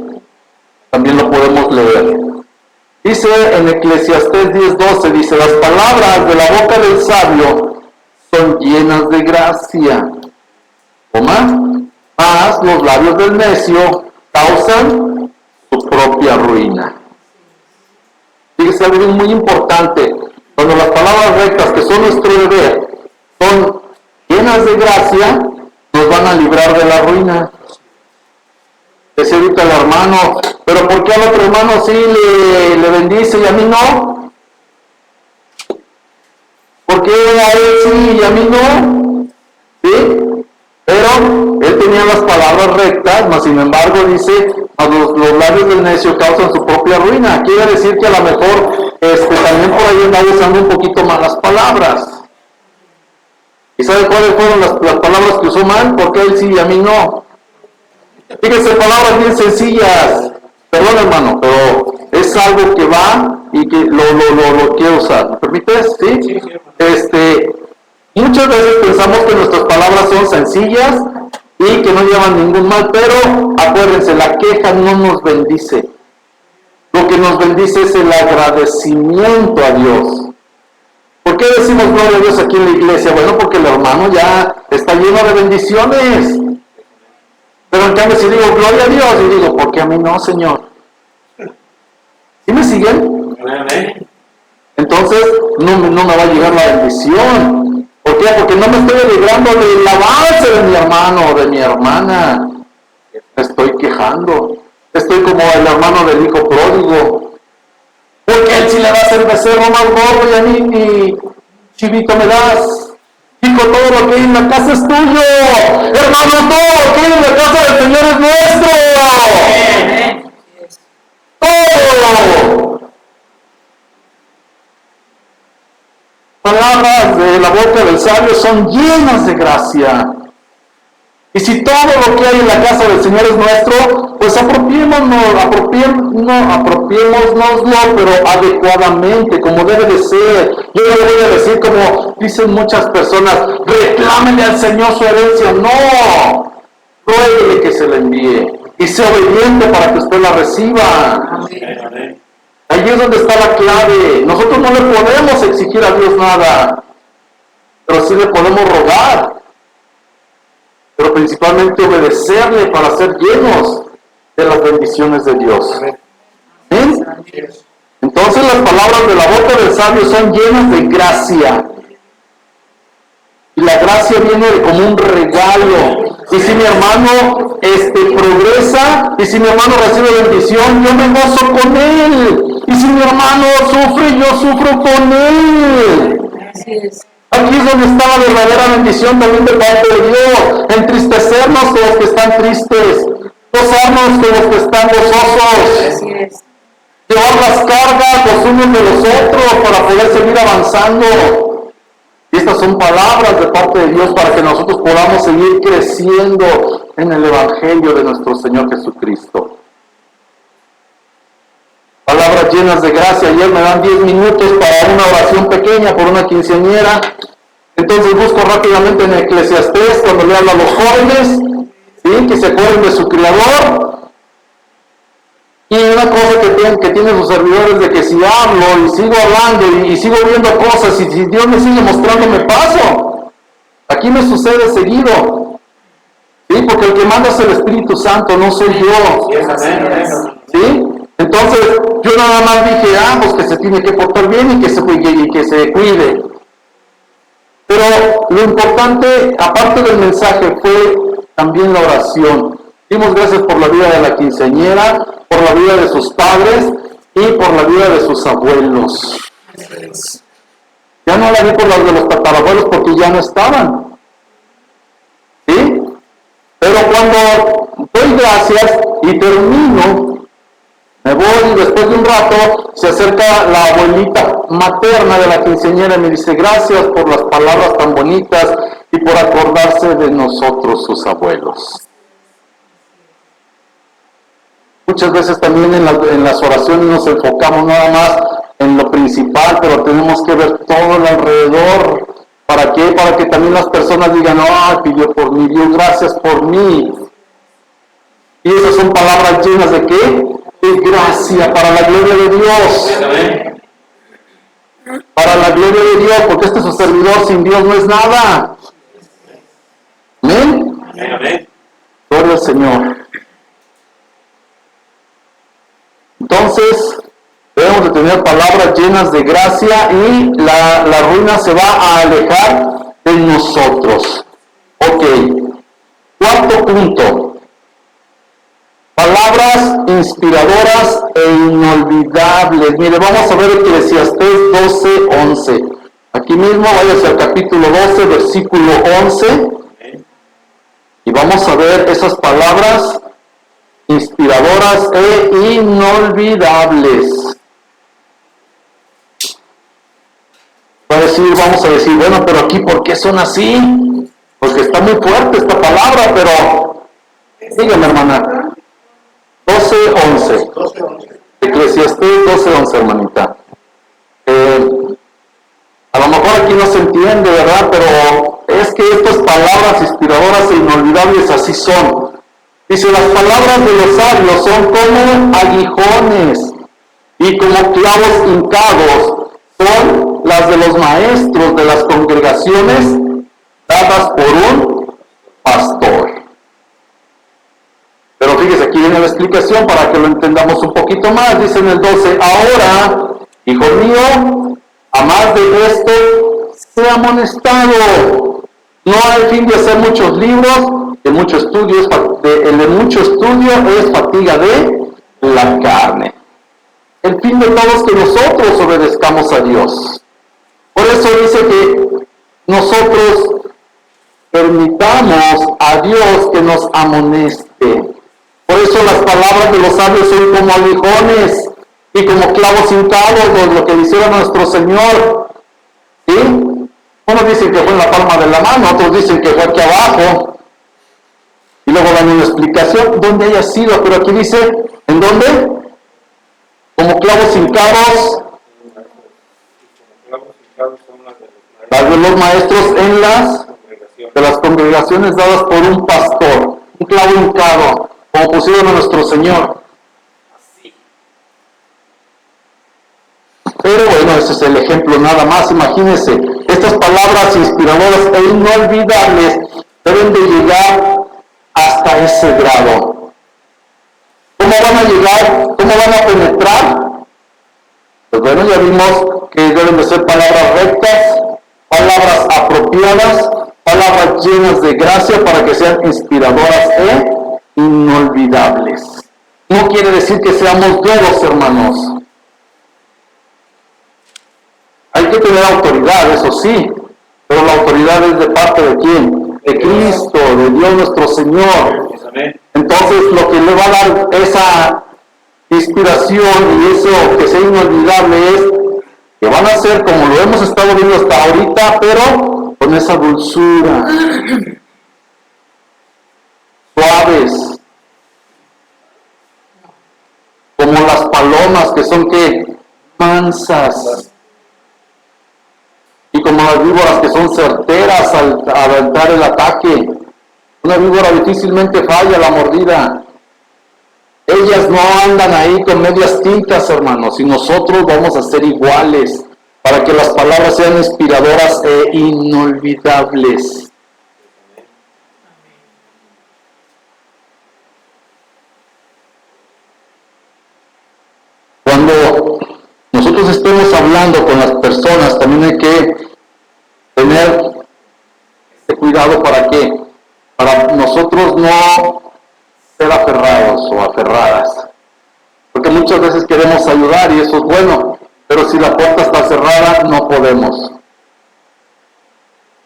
también lo podemos leer. Dice en Eclesiastés 10:12, dice, las palabras de la boca del sabio son llenas de gracia. Mas los labios del necio causan su propia ruina. Fíjese algo muy importante. Cuando las palabras rectas, que son nuestro deber, son llenas de gracia, nos van a librar de la ruina. Decía ahorita el hermano, pero ¿por qué al otro hermano sí le bendice y a mí no? ¿Por qué a él sí y a mí no? ¿Sí? Pero él tenía las palabras rectas, mas sin embargo dice, los labios del necio causan su propia ruina. Quiere decir que a lo mejor también por ahí andaba usando un poquito malas palabras. ¿Y sabe cuáles fueron las palabras que usó mal? Porque él sí y a mí no. Fíjense, palabras bien sencillas. Perdón, hermano, pero es algo que va y que lo quiero usar. ¿Me permites? ¿Sí? Muchas veces pensamos que nuestras palabras son sencillas y que no llevan ningún mal, pero acuérdense, la queja no nos bendice. Lo que nos bendice es el agradecimiento a Dios. ¿Por qué decimos gloria a Dios aquí en la iglesia? Bueno, porque el hermano ya está lleno de bendiciones. Pero en cambio si digo gloria a Dios, y digo, ¿por qué a mí no, Señor? ¿Sí me siguen? Entonces no me va a llegar la bendición. ¿Por qué? Porque no me estoy librando del avance de mi hermano o de mi hermana. Me estoy quejando. Estoy como el hermano del hijo pródigo. Porque él sí le va a hacer becerro más gordo y a mí ni chivito me das. Hijo, todo lo que hay en la casa es tuyo. Hermano, todo lo que hay en la casa del Señor es nuestro. Todo. Palabras de la boca del sabio son llenas de gracia. Y si todo lo que hay en la casa del Señor es nuestro, pues apropiémonoslo, pero adecuadamente, como debe de ser. Yo no voy a decir, como dicen muchas personas, reclámenle al Señor su herencia. No, ruéguele que se la envíe y sea obediente para que usted la reciba. Amén. Ahí es donde está la clave. Nosotros no le podemos exigir a Dios nada, pero sí le podemos rogar. Pero principalmente obedecerle para ser llenos de las bendiciones de Dios. ¿Sí? Entonces las palabras de la boca del sabio son llenas de gracia. Y la gracia viene como un regalo. Y si mi hermano progresa, y si mi hermano recibe bendición, yo me gozo con él. Y si mi hermano sufre, yo sufro con él. Así es. Aquí es donde está la verdadera bendición también de parte de Dios. Entristecernos con los que están tristes. Gozarnos con los que están gozosos. Así es. Llevar las cargas los unos de los otros para poder seguir avanzando. Y estas son palabras de parte de Dios para que nosotros podamos seguir creciendo en el Evangelio de nuestro Señor Jesucristo. Palabras llenas de gracia. Ayer me dan 10 minutos para una oración pequeña por una quinceañera. Entonces busco rápidamente en Eclesiastés cuando le hablo a los jóvenes, ¿sí? Que se acuerden de su Creador. Y una cosa que tienen sus servidores de que si hablo y sigo hablando y sigo viendo cosas y si Dios me sigue mostrando me paso. Aquí me sucede seguido. ¿Sí? Porque el que manda es el Espíritu Santo, no soy yo. ¿Sí? Entonces yo nada más dije, pues que se tiene que portar bien y que se cuide. Pero lo importante, aparte del mensaje, fue también la oración. Dimos gracias por la vida de la quinceañera, por la vida de sus padres y por la vida de sus abuelos. Ya no la vi por las de los tatarabuelos porque ya no estaban. ¿Sí? Pero cuando doy gracias y termino, me voy y después de un rato se acerca la abuelita materna de la quinceañera y me dice gracias por las palabras tan bonitas y por acordarse de nosotros, sus abuelos. Muchas veces también en las oraciones nos enfocamos nada más en lo principal, pero tenemos que ver todo el alrededor. ¿Para qué? Para que también las personas digan, pidió por mí, dio gracias por mí. Y esas son palabras llenas de ¿qué? De gracia para la gloria de Dios. Para la gloria de Dios, porque este es su servidor, sin Dios no es nada. ¿Amén? Amén. Gloria al Señor. Entonces, debemos de tener palabras llenas de gracia y la ruina se va a alejar de nosotros. Ok. Cuarto punto. Palabras inspiradoras e inolvidables. Mire, vamos a ver Eclesiastés 12:11. Aquí mismo, váyase al capítulo 12, versículo 11. Y vamos a ver esas palabras inspiradoras e inolvidables. Vamos a decir, bueno, pero aquí, ¿por qué son así? Porque está muy fuerte esta palabra, pero dígame, hermana. 12:11. Eclesiastés 12:11, hermanita. A lo mejor aquí no se entiende, ¿verdad? Pero es que estas palabras inspiradoras e inolvidables así son. Dice, las palabras de los sabios son como aguijones y como clavos hincados son las de los maestros de las congregaciones dadas por un pastor. Pero fíjese, aquí viene la explicación para que lo entendamos un poquito más. Dice en el 12, ahora, hijo mío, a más de esto, sea amonestado. No hay fin de hacer muchos libros, de mucho estudio, el de mucho estudio es fatiga de la carne. El fin de todo es que nosotros obedezcamos a Dios. Por eso dice que nosotros permitamos a Dios que nos amoneste. Por eso las palabras de los sabios son como aguijones y como clavos hincados, lo que le hicieron a nuestro Señor. ¿Sí? Unos dicen que fue en la palma de la mano, otros dicen que fue aquí abajo. Y luego dan una explicación donde haya sido, pero aquí dice, ¿en dónde? Como clavos hincados. Las de los maestros en las congregaciones dadas por un pastor. Un clavo hincado, como pusieron a nuestro Señor. Pero bueno, ese es el ejemplo nada más. Imagínense, estas palabras inspiradoras e inolvidables deben de llegar hasta ese grado. ¿Cómo van a llegar? ¿Cómo van a penetrar? Pues bueno, ya vimos que deben de ser palabras rectas, palabras apropiadas, palabras llenas de gracia para que sean inspiradoras e inolvidables. No quiere decir que seamos duros, hermanos. Hay que tener autoridad, eso sí, pero la autoridad es de parte de quién? De Cristo, de Dios nuestro Señor. Amén. Entonces, lo que le va a dar esa inspiración y eso que sea inolvidable es que van a ser como lo hemos estado viendo hasta ahorita, pero con esa dulzura, suaves, como las palomas que son ¿qué? Mansas, y como las víboras que son certeras al aventar el ataque. Una víbora difícilmente falla la mordida. Ellas no andan ahí con medias tintas, hermanos, y nosotros vamos a ser iguales para que las palabras sean inspiradoras e inolvidables. Cuando nosotros estemos hablando con las personas, también hay que tener este cuidado. ¿Para qué? Para nosotros no ser aferrados o aferradas, porque muchas veces queremos ayudar y eso es bueno, pero si la puerta está cerrada no podemos,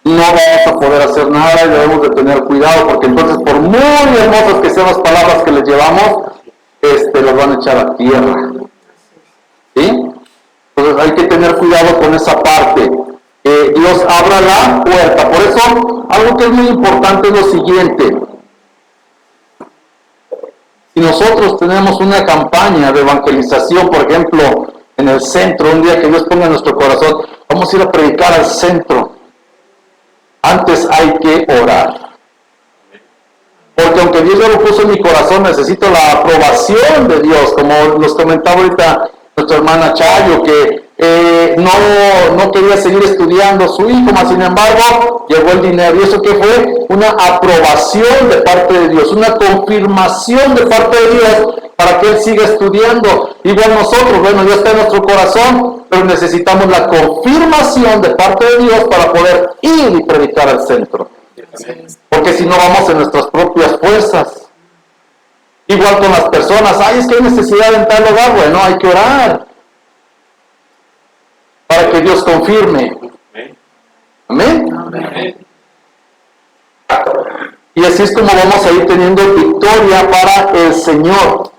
no vamos a poder hacer nada y debemos de tener cuidado, porque entonces por muy hermosas que sean las palabras que les llevamos, las van a echar a tierra, ¿sí? Entonces hay que tener cuidado con esa parte. Dios abra la puerta. Por eso, algo que es muy importante es lo siguiente. Si nosotros tenemos una campaña de evangelización, por ejemplo, en el centro, un día que Dios ponga en nuestro corazón, vamos a ir a predicar al centro. Antes hay que orar. Porque aunque Dios ya lo puso en mi corazón, necesito la aprobación de Dios, como nos comentaba ahorita nuestra hermana Chayo, que no quería seguir estudiando su hijo, mas sin embargo llegó el dinero. ¿Y eso qué fue? Una aprobación de parte de Dios, una confirmación de parte de Dios para que él siga estudiando. Igual nosotros, bueno, ya está en nuestro corazón, pero necesitamos la confirmación de parte de Dios para poder ir y predicar al centro. Porque si no vamos en nuestras propias fuerzas. Igual con las personas, es que hay necesidad de entrar al hogar, bueno, hay que orar para que Dios confirme. Amén. Amén. Y así es como vamos a ir teniendo victoria para el Señor.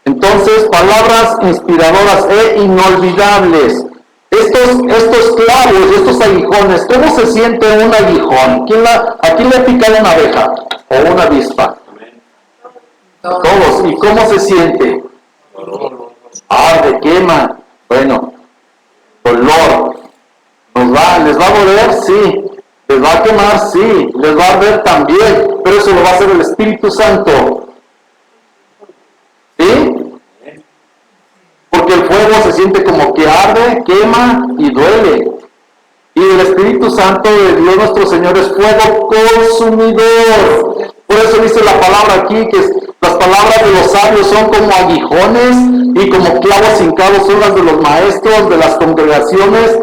Entonces, palabras inspiradoras e inolvidables. Estos clavos, estos aguijones, ¿cómo se siente un aguijón? ¿A quién le ha picado una abeja o una avispa? Todos. ¿Y cómo se siente? Arde, quema. Bueno, dolor. ¿Les va a doler? Sí. ¿Les va a quemar? Sí. ¿Les va a arder? También. Pero eso lo va a hacer el Espíritu Santo. ¿Sí? Porque el fuego se siente como que arde, quema y duele. Y el Espíritu Santo de Dios nuestro Señor es fuego consumidor. Por eso dice la palabra aquí que las palabras de los sabios son como aguijones y como clavos hincados son las de los maestros de las congregaciones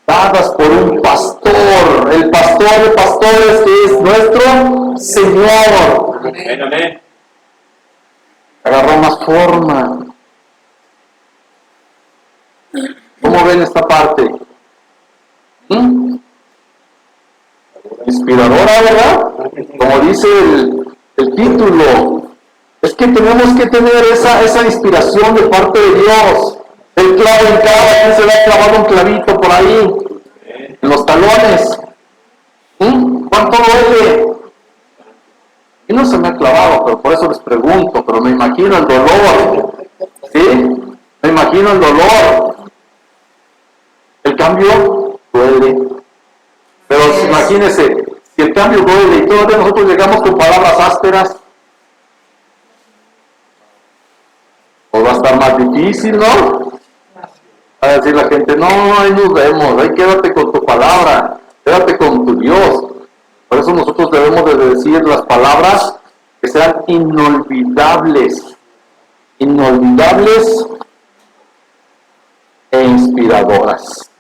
dadas por un pastor. El pastor de pastores que es nuestro Señor. Amén, amén. Agarró más forma. ¿Cómo ven esta parte? Inspiradora, ¿verdad? Como dice el título. Es que tenemos que tener esa inspiración de parte de Dios. El clavo en cada quien se le ha clavado un clavito por ahí, en los talones. ¿Cuánto duele? Y no se me ha clavado, pero por eso les pregunto, pero me imagino el dolor. ¿Sí? Me imagino el dolor. El cambio duele. Pero imagínense, si el cambio duele y todavía nosotros llegamos con palabras ásperas, pues va a estar más difícil, ¿no? Va a decir la gente, no, ahí nos vemos, ahí quédate con tu palabra, quédate con tu Dios. Por eso nosotros debemos de decir las palabras que sean inolvidables, inolvidables e inspiradoras.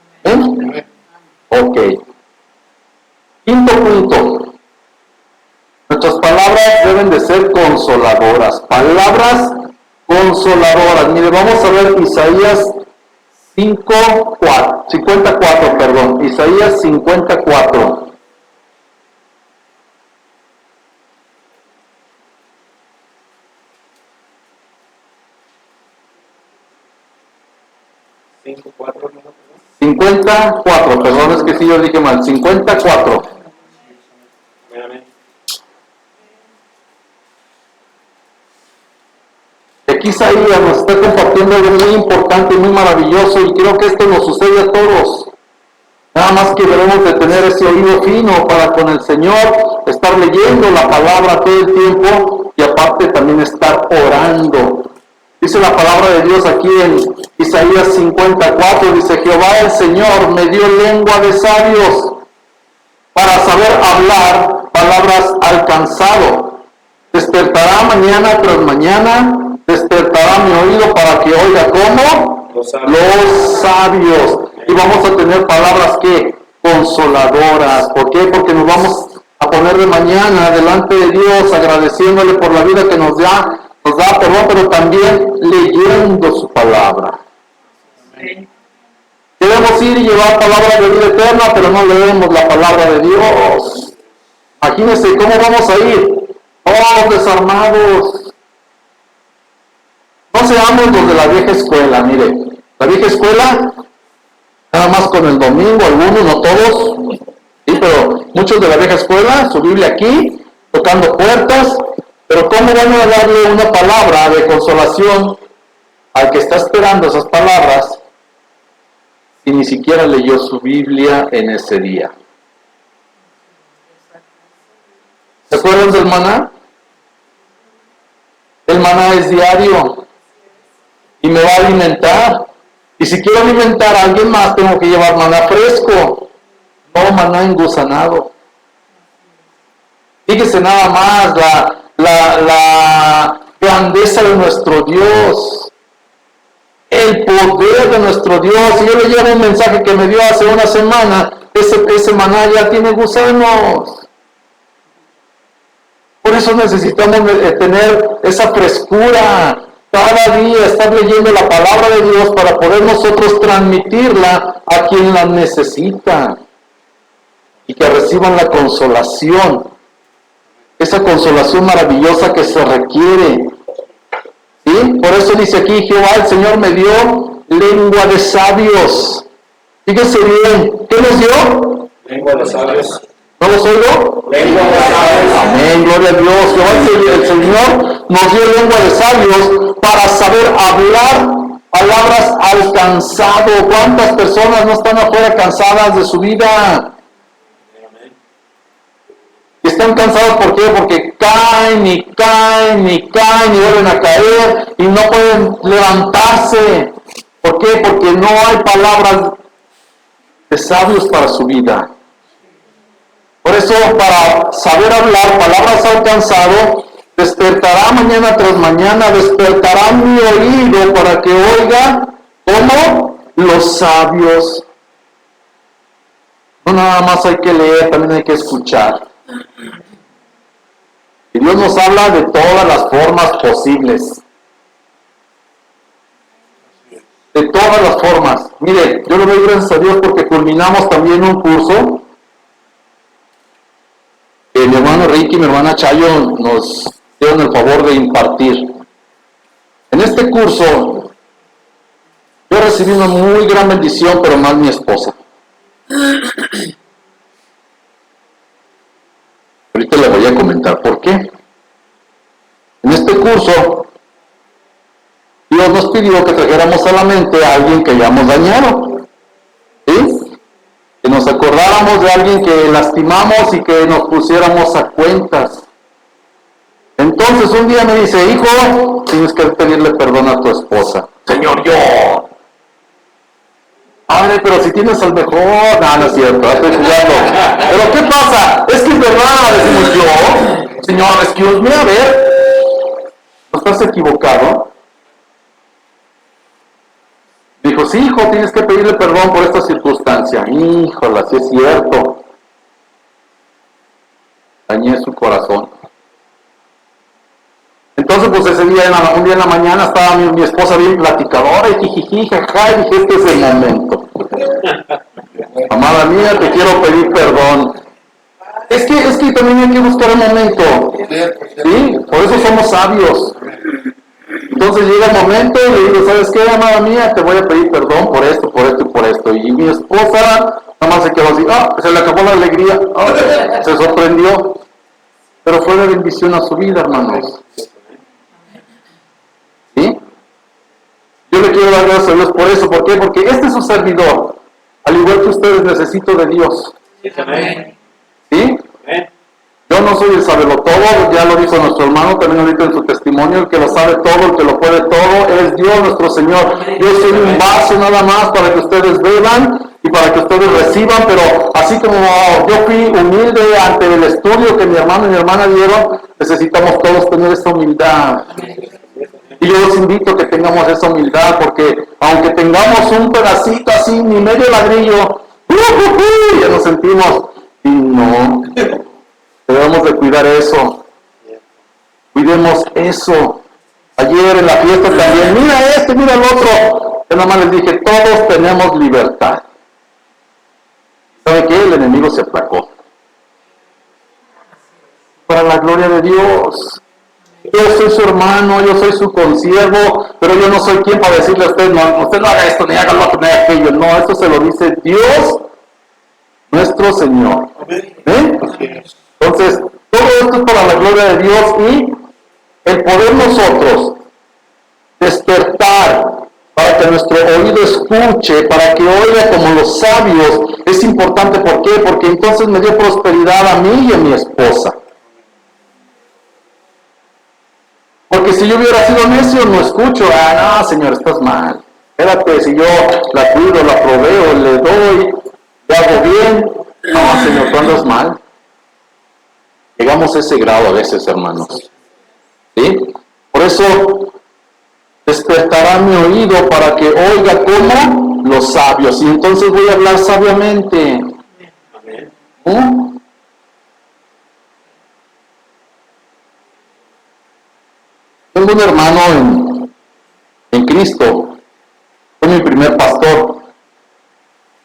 Ok. Quinto punto. Nuestras palabras deben de ser consoladoras. Palabras consoladoras. Mire, vamos a ver Isaías 54, perdón. Isaías 54. Cinco, cuatro, ¿no? 54, perdón, es que sí yo dije mal. 54. Amén. Aquí Isaías nos está compartiendo algo muy importante y muy maravilloso, y creo que esto nos sucede a todos. Nada más que debemos de tener ese oído fino para con el Señor, estar leyendo la palabra todo el tiempo y aparte también estar orando. Dice la palabra de Dios aquí en Isaías 54, dice: Jehová el Señor me dio lengua de sabios para saber hablar palabras al cansado. Despertará mañana tras mañana, despertará mi oído para que oiga como los sabios. Y vamos a tener palabras que consoladoras. ¿Por qué? Porque nos vamos a poner de mañana delante de Dios agradeciéndole por la vida que nos da, perdón, pero también leyendo su palabra. Queremos ir y llevar palabra de vida eterna, pero no leemos la palabra de Dios. Imagínense cómo vamos a ir, todos desarmados. No seamos los de la vieja escuela, mire. La vieja escuela, nada más con el domingo, algunos, no todos, sí, pero muchos de la vieja escuela, su Biblia aquí, tocando puertas, pero ¿cómo van a darle una palabra de consolación al que está esperando esas palabras y ni siquiera leyó su Biblia en ese día? ¿Se acuerdan del maná? El maná es diario y me va a alimentar. Y si quiero alimentar a alguien más, tengo que llevar maná fresco, no maná engusanado. Fíjese nada más la grandeza de nuestro Dios, el poder de nuestro Dios. Si yo le llevo un mensaje que me dio hace una semana, ese maná ya tiene gusanos. Por eso necesitamos tener esa frescura. Cada día estar leyendo la palabra de Dios para poder nosotros transmitirla a quien la necesita y que reciban la consolación, esa consolación maravillosa que se requiere. ¿Sí? Por eso dice aquí: Jehová el Señor me dio lengua de sabios. Fíjese bien, ¿qué nos dio? Lengua de sabios. ¿No los oigo? Lengua de sabios. Amén, gloria a Dios. Jehová el Señor nos dio lengua de sabios para saber hablar palabras al cansado. ¿Cuántas personas no están afuera cansadas de su vida? Y están cansados, ¿por qué? Porque caen y caen y caen y vuelven a caer y no pueden levantarse. ¿Por qué? Porque no hay palabras de sabios para su vida. Por eso, para saber hablar palabras al cansado, despertará mañana tras mañana, despertará mi oído para que oiga como los sabios. No nada más hay que leer, también hay que escuchar. Y Dios nos habla de todas las formas posibles. De todas las formas. Mire, yo le doy gracias a Dios porque culminamos también un curso que mi hermano Ricky y mi hermana Chayo nos dieron el favor de impartir. En este curso yo recibí una muy gran bendición, pero más mi esposa. Ahorita le voy a comentar por qué. En este curso, Dios nos pidió que trajéramos a la mente a alguien que hayamos dañado. ¿Sí? Que nos acordáramos de alguien que lastimamos y que nos pusiéramos a cuentas. Entonces un día me dice: hijo, tienes que pedirle perdón a tu esposa. Señor, yo. Padre, pero si tienes al mejor. No es cierto, estoy jugando. Pero ¿qué pasa? Es que es verdad, decimos yo. Señor, excuse me, a ver. ¿No estás equivocado? Dijo: sí, hijo, tienes que pedirle perdón por esta circunstancia. Híjola, sí es cierto. Dañé su corazón. Entonces Entonces, pues ese día, un día en la mañana, estaba mi esposa bien platicadora y jijiji, jaja, y dije, este es el momento. Amada mía, te quiero pedir perdón. Es que también hay que buscar el momento. ¿Sí? Por eso somos sabios. Entonces llega el momento y le digo, ¿sabes qué, amada mía? Te voy a pedir perdón por esto, por esto y por esto. Y mi esposa nada más se quedó así, se le acabó la alegría, se sorprendió. Pero fue de bendición a su vida, hermanos. ¿Sí? Yo le quiero dar gracias a Dios por eso. ¿Por qué? Porque este es su servidor. Al igual que ustedes, necesito de Dios. ¿Sí? Yo no soy el sabelotodo, ya lo dijo nuestro hermano también ahorita en su testimonio, el que lo sabe todo, el que lo puede todo, es Dios nuestro Señor. Yo soy un vaso nada más para que ustedes beban y para que ustedes reciban, pero así como yo fui humilde ante el estudio que mi hermano y mi hermana dieron, necesitamos todos tener esa humildad. Y yo los invito a que tengamos esa humildad, porque aunque tengamos un pedacito así, ni medio ladrillo, ya nos sentimos, y no, debemos de cuidar eso. Cuidemos eso. Ayer en la fiesta también, mira este, mira el otro. Yo nada más les dije, todos tenemos libertad. ¿Sabe qué? El enemigo se aplacó. Para la gloria de Dios. Yo soy su hermano, yo soy su consiervo, pero yo no soy quien para decirle a usted, no, usted no haga esto, ni haga lo otro, ni haga aquello. No, esto se lo dice Dios, nuestro Señor. Entonces, todo esto es para la gloria de Dios y el poder nosotros despertar para que nuestro oído escuche, para que oiga como los sabios, es importante. ¿Por qué? Porque entonces me dio prosperidad a mí y a mi esposa. Porque si yo hubiera sido necio, no escucho. No, Señor, estás mal. Espérate, si yo la cuido, la proveo, le doy, le hago bien. No, Señor, tú andas mal. Llegamos a ese grado a veces, hermanos. ¿Sí? Por eso despertará mi oído para que oiga como los sabios. Y entonces voy a hablar sabiamente. Tengo un hermano en Cristo. Fue mi primer pastor.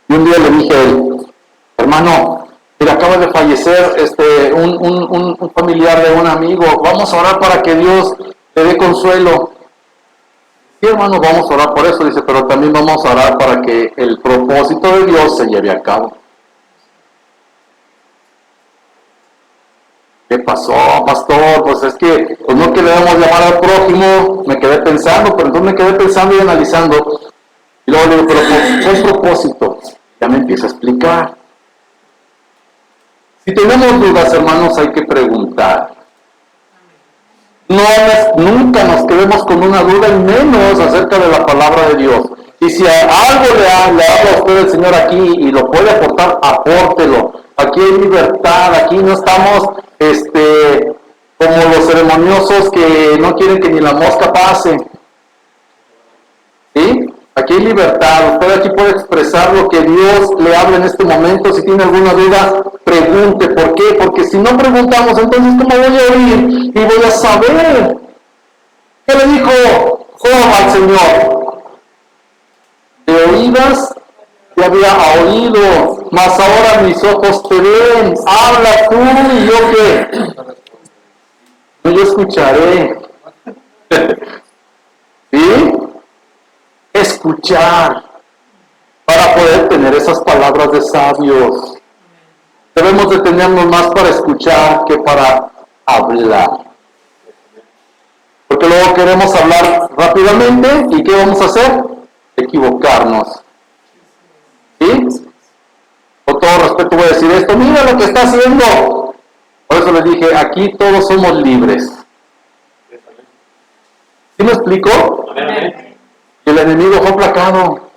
Y un día le dije a él, hermano, mira, acaba de fallecer un familiar de un amigo. Vamos a orar para que Dios le dé consuelo. Sí, hermano, vamos a orar por eso. Dice, pero también vamos a orar para que el propósito de Dios se lleve a cabo. ¿Qué pasó, pastor? Pues es que, pues no que le debemos llamar al prójimo. Me quedé pensando, pero entonces me quedé pensando y analizando. Y luego le digo, pero ¿qué propósito? Ya me empieza a explicar. Si tenemos dudas, hermanos, hay que preguntar. Nunca nos quedemos con una duda, y menos acerca de la palabra de Dios. Y si algo le habla a usted el Señor aquí y lo puede aportar, apórtelo. Aquí hay libertad, aquí no estamos como los ceremoniosos que no quieren que ni la mosca pase. ¿Sí? Aquí hay libertad, usted aquí puede expresar lo que Dios le habla en este momento. Si tiene alguna duda, pregunte. ¿Por qué? Porque si no preguntamos, entonces ¿cómo voy a oír y voy a saber? ¿Qué le dijo Job al Señor? De oídas te había oído, mas ahora mis ojos te ven. Habla tú y yo qué. Yo escucharé. ¿Sí? Escuchar para poder tener esas palabras de sabios. Debemos detenernos más para escuchar que para hablar. Porque luego queremos hablar rápidamente y ¿qué vamos a hacer? Equivocarnos. ¿Sí? Con todo respeto voy a decir esto, mira lo que está haciendo. Por eso les dije, aquí todos somos libres. ¿Sí me explico? El enemigo fue aplacado.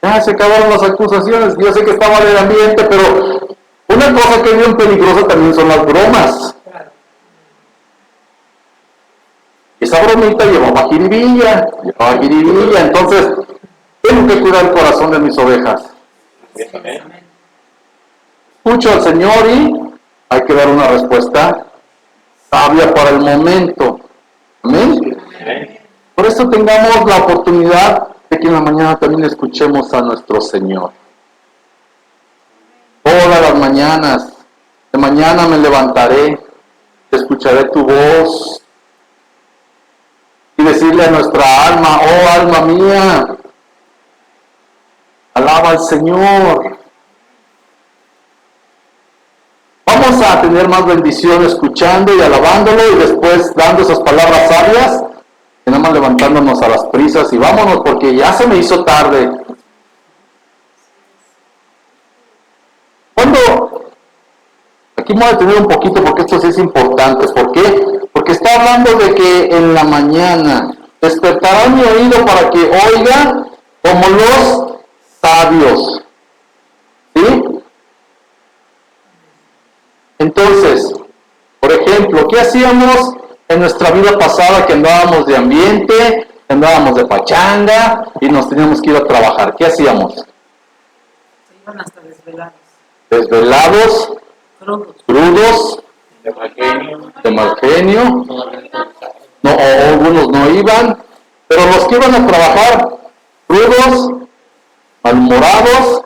Ya se acabaron las acusaciones. Yo sé que estaba en el ambiente, pero una cosa que es bien peligrosa también son las bromas. Esa bromita llevaba jiribilla. Entonces, tengo que cuidar el corazón de mis ovejas. Escucho al Señor y hay que dar una respuesta sabia para el momento. Amén. Amén. Por eso tengamos la oportunidad de que en la mañana también escuchemos a nuestro Señor. Todas las mañanas, de mañana me levantaré, escucharé tu voz y decirle a nuestra alma, oh alma mía, alaba al Señor. Vamos a tener más bendición escuchando y alabándolo y después dando esas palabras sabias, y nada más levantándonos a las prisas y vámonos porque ya se me hizo tarde. Aquí me voy a detener un poquito porque esto sí es importante. ¿Por qué? Porque está hablando de que en la mañana despertará mi oído para que oiga como los sabios. ¿Sí? Entonces, por ejemplo, ¿qué hacíamos en nuestra vida pasada que andábamos de ambiente, andábamos de pachanga y nos teníamos que ir a trabajar? ¿Qué hacíamos? Se iban hasta desvelados. Desvelados, crudos, de mal genio, no, o algunos no iban, pero los que iban a trabajar, crudos, malhumorados,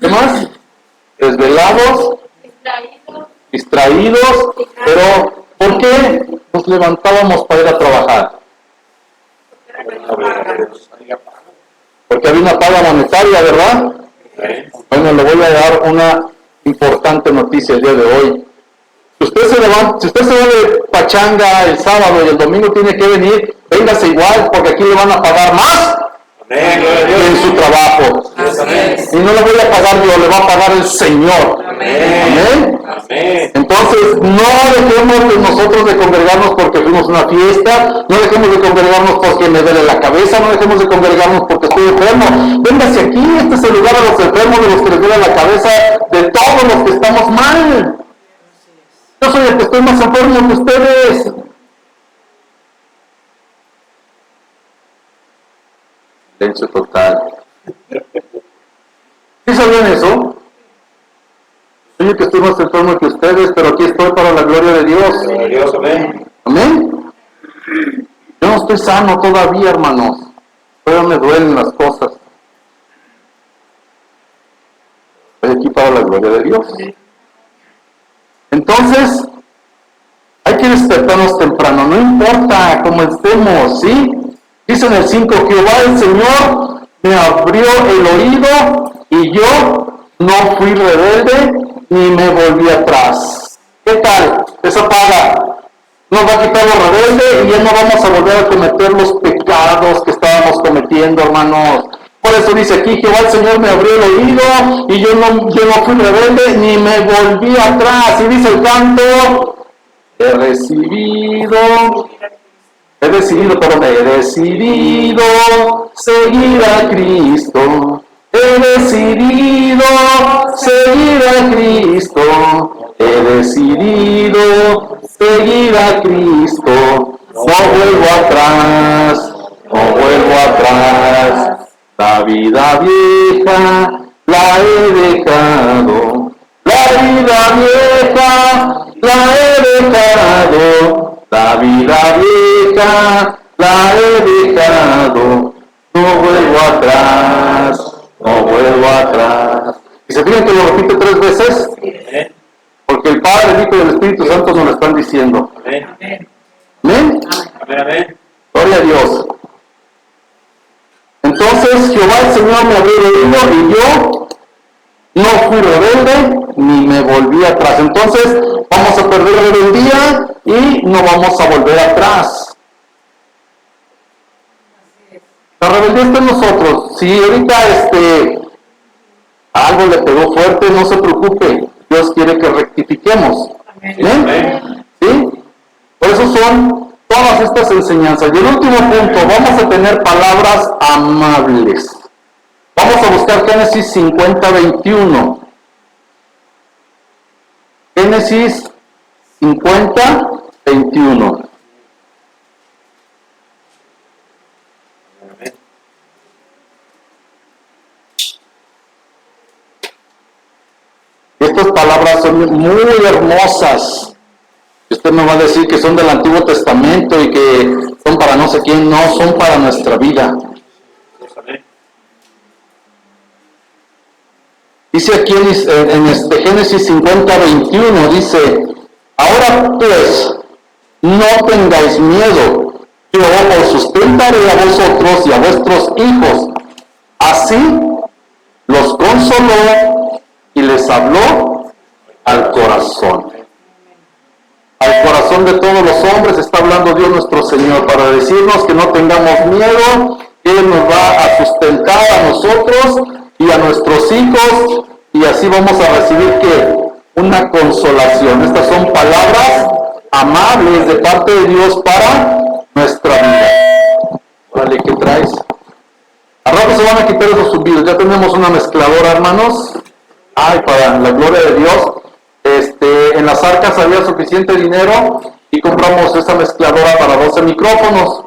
¿qué más? Desvelados, distraídos, pero ¿por qué nos levantábamos para ir a trabajar? Porque había una paga monetaria, ¿verdad? Bueno, le voy a dar una importante noticia el día de hoy. Si usted se va de pachanga el sábado y el domingo tiene que venir, véngase igual, porque aquí le van a pagar más en su trabajo. Y no le voy a pagar yo, le va a pagar el Señor. Amén. Entonces, no dejemos de nosotros de congregarnos porque fuimos a una fiesta, no dejemos de congregarnos porque me duele la cabeza, no dejemos de congregarnos porque estoy enfermo. Véngase aquí, este es el lugar de los enfermos, de los que les duele la cabeza, de todos los que estamos mal. Yo soy el que estoy más enfermo que ustedes. Silencio total. ¿Sí sabían eso? Soy el que estoy más enfermo que ustedes, pero aquí estoy para la gloria de Dios. Dios, amén. Amén. Yo no estoy sano todavía, hermanos. Todavía me duelen las cosas. Estoy aquí para la gloria de Dios. Entonces, hay que despertarnos temprano, no importa cómo estemos, ¿sí? Dice en el 5, Jehová el Señor me abrió el oído y yo no fui rebelde ni me volví atrás. ¿Qué tal? Esa paga nos va a quitar lo rebelde y ya no vamos a volver a cometer los pecados que estábamos cometiendo, hermanos. Por eso dice aquí, Jehová el Señor me abrió el oído y yo no fui rebelde ni me volví atrás. Y dice el canto, he decidido seguir a Cristo. He decidido seguir a Cristo. He decidido seguir a Cristo. No vuelvo atrás, no vuelvo atrás. La vida vieja la he dejado. La vida vieja la he dejado. La vida vieja la he dejado. No vuelvo atrás, no vuelvo atrás. Y se fijan que lo repite 3 veces, porque el Padre, el Hijo y el Espíritu Santo nos lo están diciendo. Amén. ¿Amén? Amén. Gloria a Dios. Entonces Jehová el Señor me abrió el oído y yo no fui rebelde ni me volví atrás. Entonces vamos a perder la rebeldía y no vamos a volver atrás. La rebeldía está en nosotros. Si ahorita algo le pegó fuerte, no se preocupe. Dios quiere que rectifiquemos. ¿Amén? ¿Sí? Por eso son todas estas enseñanzas. Y el último punto, vamos a tener palabras amables. Vamos a buscar Génesis 50:21. Génesis 50:21. Estas palabras son muy hermosas. Usted me va a decir que son del Antiguo Testamento y que son para no sé quién, no, son para nuestra vida. Dice aquí en Génesis 50, 21, dice, ahora pues, no tengáis miedo, yo os sustentaré a vosotros y a vuestros hijos. Así los consoló y les habló al corazón. Al corazón de todos los hombres está hablando Dios nuestro Señor para decirnos que no tengamos miedo, que Él nos va a sustentar a nosotros y a nuestros hijos, y así vamos a recibir que una consolación. Estas son palabras amables de parte de Dios para nuestra vida. Órale, ¿qué traes? Al rato se van a quitar esos zumbidos. Ya tenemos una mezcladora, hermanos. Ay, para la gloria de Dios. En las arcas había suficiente dinero y compramos esa mezcladora para 12 micrófonos.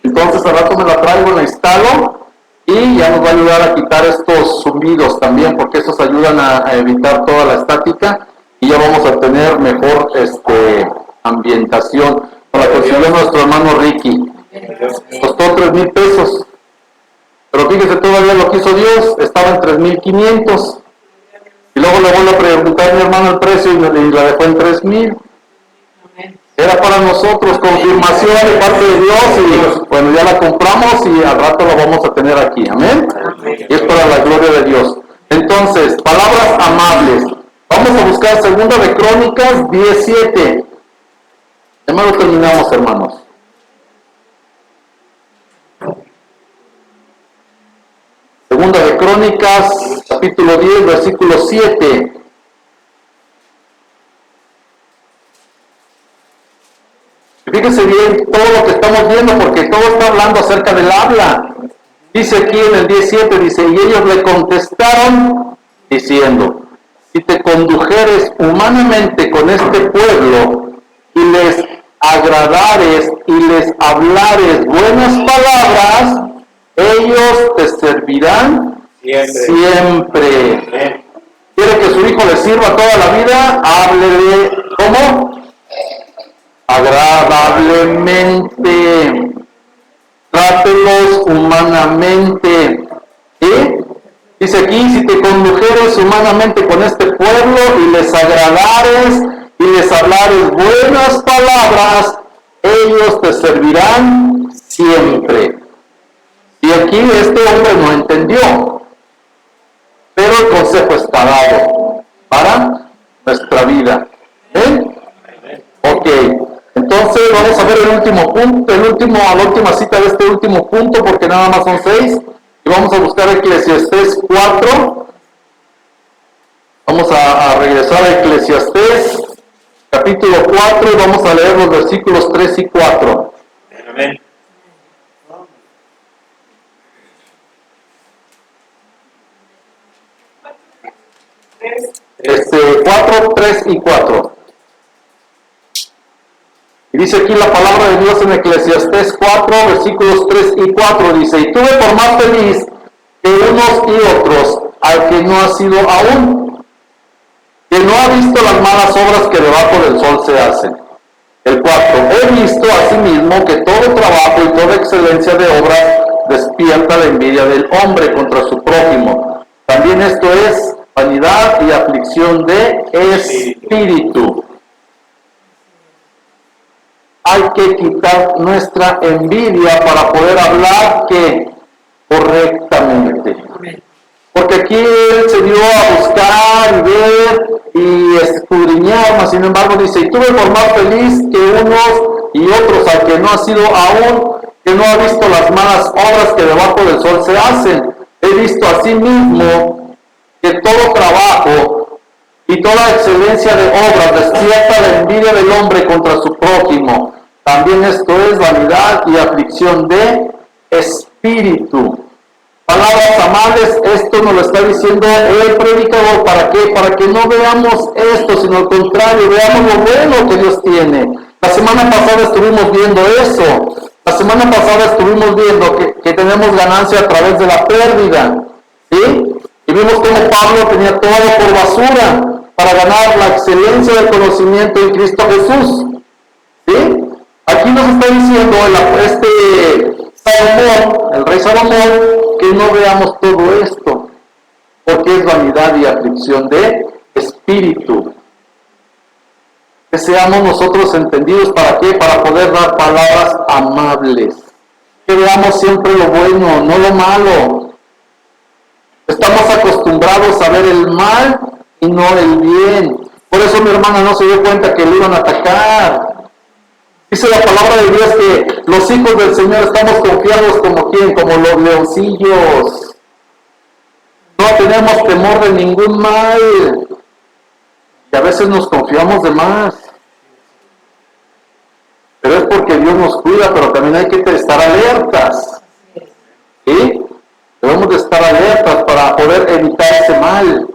Entonces al rato me la traigo, la instalo y ya nos va a ayudar a quitar estos zumbidos también, porque estos ayudan a evitar toda la estática y ya vamos a tener mejor ambientación. La consiguió nuestro hermano Ricky. Costó 3,000 pesos. Pero fíjese, todavía lo que hizo Dios, estaba en 3,500. Y luego le vuelvo a preguntar a mi hermano el precio y la dejó en 3,000. Era para nosotros, confirmación de parte de Dios, y bueno, ya la compramos y al rato la vamos a tener aquí. Amén. Y es para la gloria de Dios. Entonces, palabras amables. Vamos a buscar 2 de Crónicas 17. Además lo terminamos, hermanos. Segunda de Crónicas, capítulo 10, versículo 7. Fíjense bien todo lo que estamos viendo, porque todo está hablando acerca del habla. Dice aquí en el 17, dice, y ellos le contestaron diciendo, si te condujeres humanamente con este pueblo y les agradares y les hablares buenas palabras, ellos te servirán siempre. ¿Quiere que su hijo le sirva toda la vida? Háblele, ¿cómo? Agradablemente. Trátelos humanamente. ¿Sí? Dice aquí, si te condujeres humanamente con este pueblo y les agradares y les hablares buenas palabras, ellos te servirán siempre. Y aquí este hombre no entendió, pero el consejo está dado para nuestra vida. ¿Ven? Ok, entonces vamos a ver el último punto, la última cita de este último punto, porque nada más son 6, y vamos a buscar Eclesiastés 4. Vamos a regresar a Eclesiastés, capítulo 4, y vamos a leer los versículos 3 y 4. Amén. 4, 3 y 4. Y dice aquí la palabra de Dios en Eclesiastés 4, versículos 3 y 4. Dice, y tuve por más feliz que unos y otros al que no ha sido aún, que no ha visto las malas obras que debajo del sol se hacen. El 4. He visto asimismo que todo trabajo y toda excelencia de obras despierta la envidia del hombre contra su prójimo. También esto es vanidad y aflicción de espíritu. Hay que quitar nuestra envidia para poder hablar que correctamente. Porque aquí él se dio a buscar y ver y escudriñar, mas sin embargo dice, y tuve por más feliz que unos y otros al que no ha sido aún, que no ha visto las malas obras que debajo del sol se hacen. He visto asimismo que todo trabajo y toda excelencia de obras despierta la envidia del hombre contra su prójimo. También esto es vanidad y aflicción de espíritu. Palabras amables, esto nos lo está diciendo el predicador. ¿Para qué? Para que no veamos esto, sino al contrario, veamos lo bueno que Dios tiene. La semana pasada estuvimos viendo eso. La semana pasada estuvimos viendo que tenemos ganancia a través de la pérdida. ¿Sí? Y vimos cómo Pablo tenía todo por basura para ganar la excelencia del conocimiento en Cristo Jesús. ¿Sí? Hay aquí nos está diciendo Salomón, el rey Salomón, que no veamos todo esto, porque es vanidad y aflicción de espíritu. Que seamos nosotros entendidos, ¿para qué? Para poder dar palabras amables. Que veamos siempre lo bueno, no lo malo. Estamos acostumbrados a ver el mal y no el bien. Por eso mi hermana no se dio cuenta que le iban a atacar. Dice la palabra de Dios que los hijos del Señor estamos confiados como ¿quién? Como los leoncillos. No tenemos temor de ningún mal. Y a veces nos confiamos de más. Pero es porque Dios nos cuida, pero también hay que estar alertas. ¿Sí? Debemos de estar alertas para poder evitar ese mal.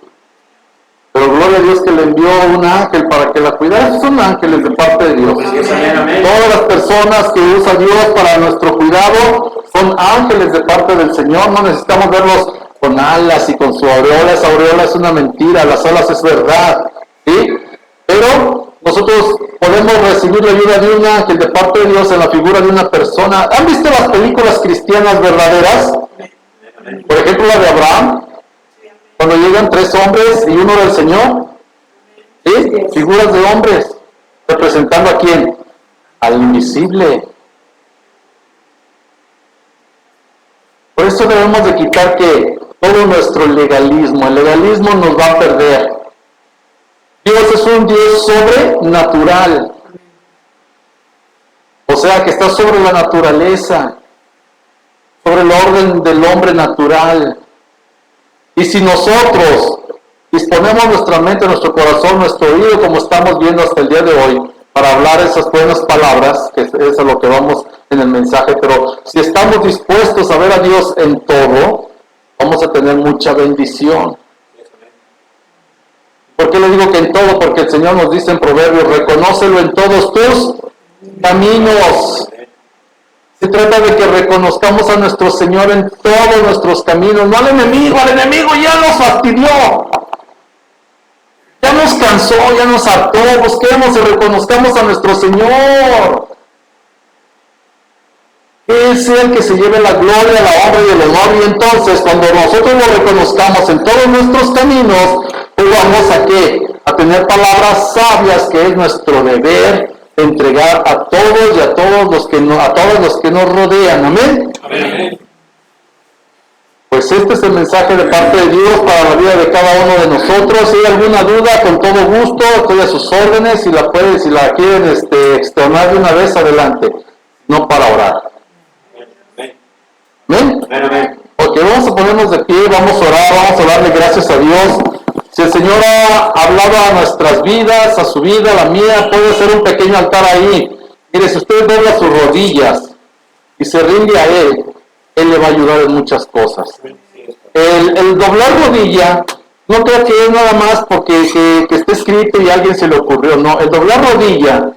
Pero gloria a Dios que le envió un ángel para que la cuidara. Esos son ángeles de parte de Dios. Todas las personas que usa Dios para nuestro cuidado son ángeles de parte del Señor. No necesitamos verlos con alas y con su aureola. Esa aureola es una mentira, las alas es verdad. ¿Sí? Pero nosotros podemos recibir la ayuda de un ángel de parte de Dios en la figura de una persona. ¿Han visto las películas cristianas verdaderas? Por ejemplo, la de Abraham. Cuando llegan 3 hombres y uno del Señor, ¿sí? Figuras de hombres, representando a quién, al invisible. Por eso debemos de quitar que todo nuestro legalismo, el legalismo nos va a perder. Dios es un Dios sobrenatural, o sea que está sobre la naturaleza, sobre el orden del hombre natural. Y si nosotros disponemos nuestra mente, nuestro corazón, nuestro oído, como estamos viendo hasta el día de hoy, para hablar esas buenas palabras, que es a lo que vamos en el mensaje, pero si estamos dispuestos a ver a Dios en todo, vamos a tener mucha bendición. ¿Por qué le digo que en todo? Porque el Señor nos dice en Proverbios, reconócelo en todos tus caminos. Se trata de que reconozcamos a nuestro Señor en todos nuestros caminos, no al enemigo ya nos fastidió, ya nos cansó, ya nos hartó, busquemos y reconozcamos a nuestro Señor. Que es el que se lleve la gloria, la honra y el honor, y entonces cuando nosotros lo reconozcamos en todos nuestros caminos, pues vamos a ¿qué? A tener palabras sabias, que es nuestro deber entregar a todos y a todos los que nos rodean. Amén. Amén. Pues este es el mensaje de parte de Dios para la vida de cada uno de nosotros. Si hay alguna duda, con todo gusto, estoy a sus órdenes. Si la quieren externar de una vez, adelante. No, para orar. ¿Amén? Amén. Ok, vamos a ponernos de pie, vamos a orar, vamos a darle gracias a Dios. Si el Señor ha hablado a nuestras vidas, a su vida, a la mía, puede ser un pequeño altar ahí. Mire, si usted dobla sus rodillas y se rinde a Él le va a ayudar en muchas cosas. El doblar rodilla, no creo que es nada más porque que esté escrito y a alguien se le ocurrió, no. El doblar rodilla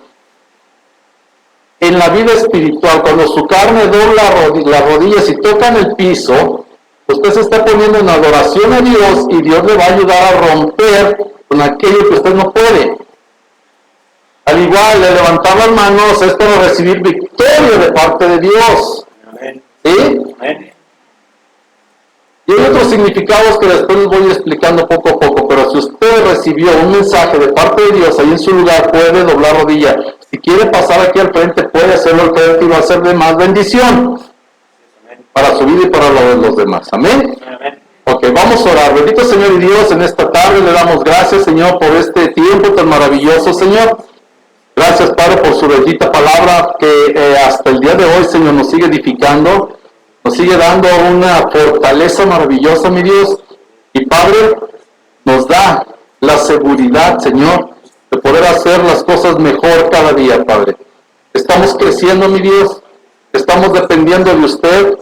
en la vida espiritual, cuando su carne dobla las rodillas y toca en el piso, usted se está poniendo en adoración a Dios y Dios le va a ayudar a romper con aquello que usted no puede. Al igual de levantar las manos es para recibir victoria de parte de Dios. ¿Sí? Y hay otros significados que después les voy explicando poco a poco, pero si usted recibió un mensaje de parte de Dios ahí en su lugar, puede doblar rodilla. Si quiere pasar aquí al frente, puede hacerlo al frente y va a ser de más bendición para su vida y para la de los demás. Amén. Ok, vamos a orar. Bendito Señor y Dios, en esta tarde le damos gracias, Señor, por este tiempo tan maravilloso, Señor. Gracias, Padre, por su bendita palabra que hasta el día de hoy, Señor, nos sigue edificando, nos sigue dando una fortaleza maravillosa, mi Dios. Y, Padre, nos da la seguridad, Señor, de poder hacer las cosas mejor cada día, Padre. Estamos creciendo, mi Dios, estamos dependiendo de usted.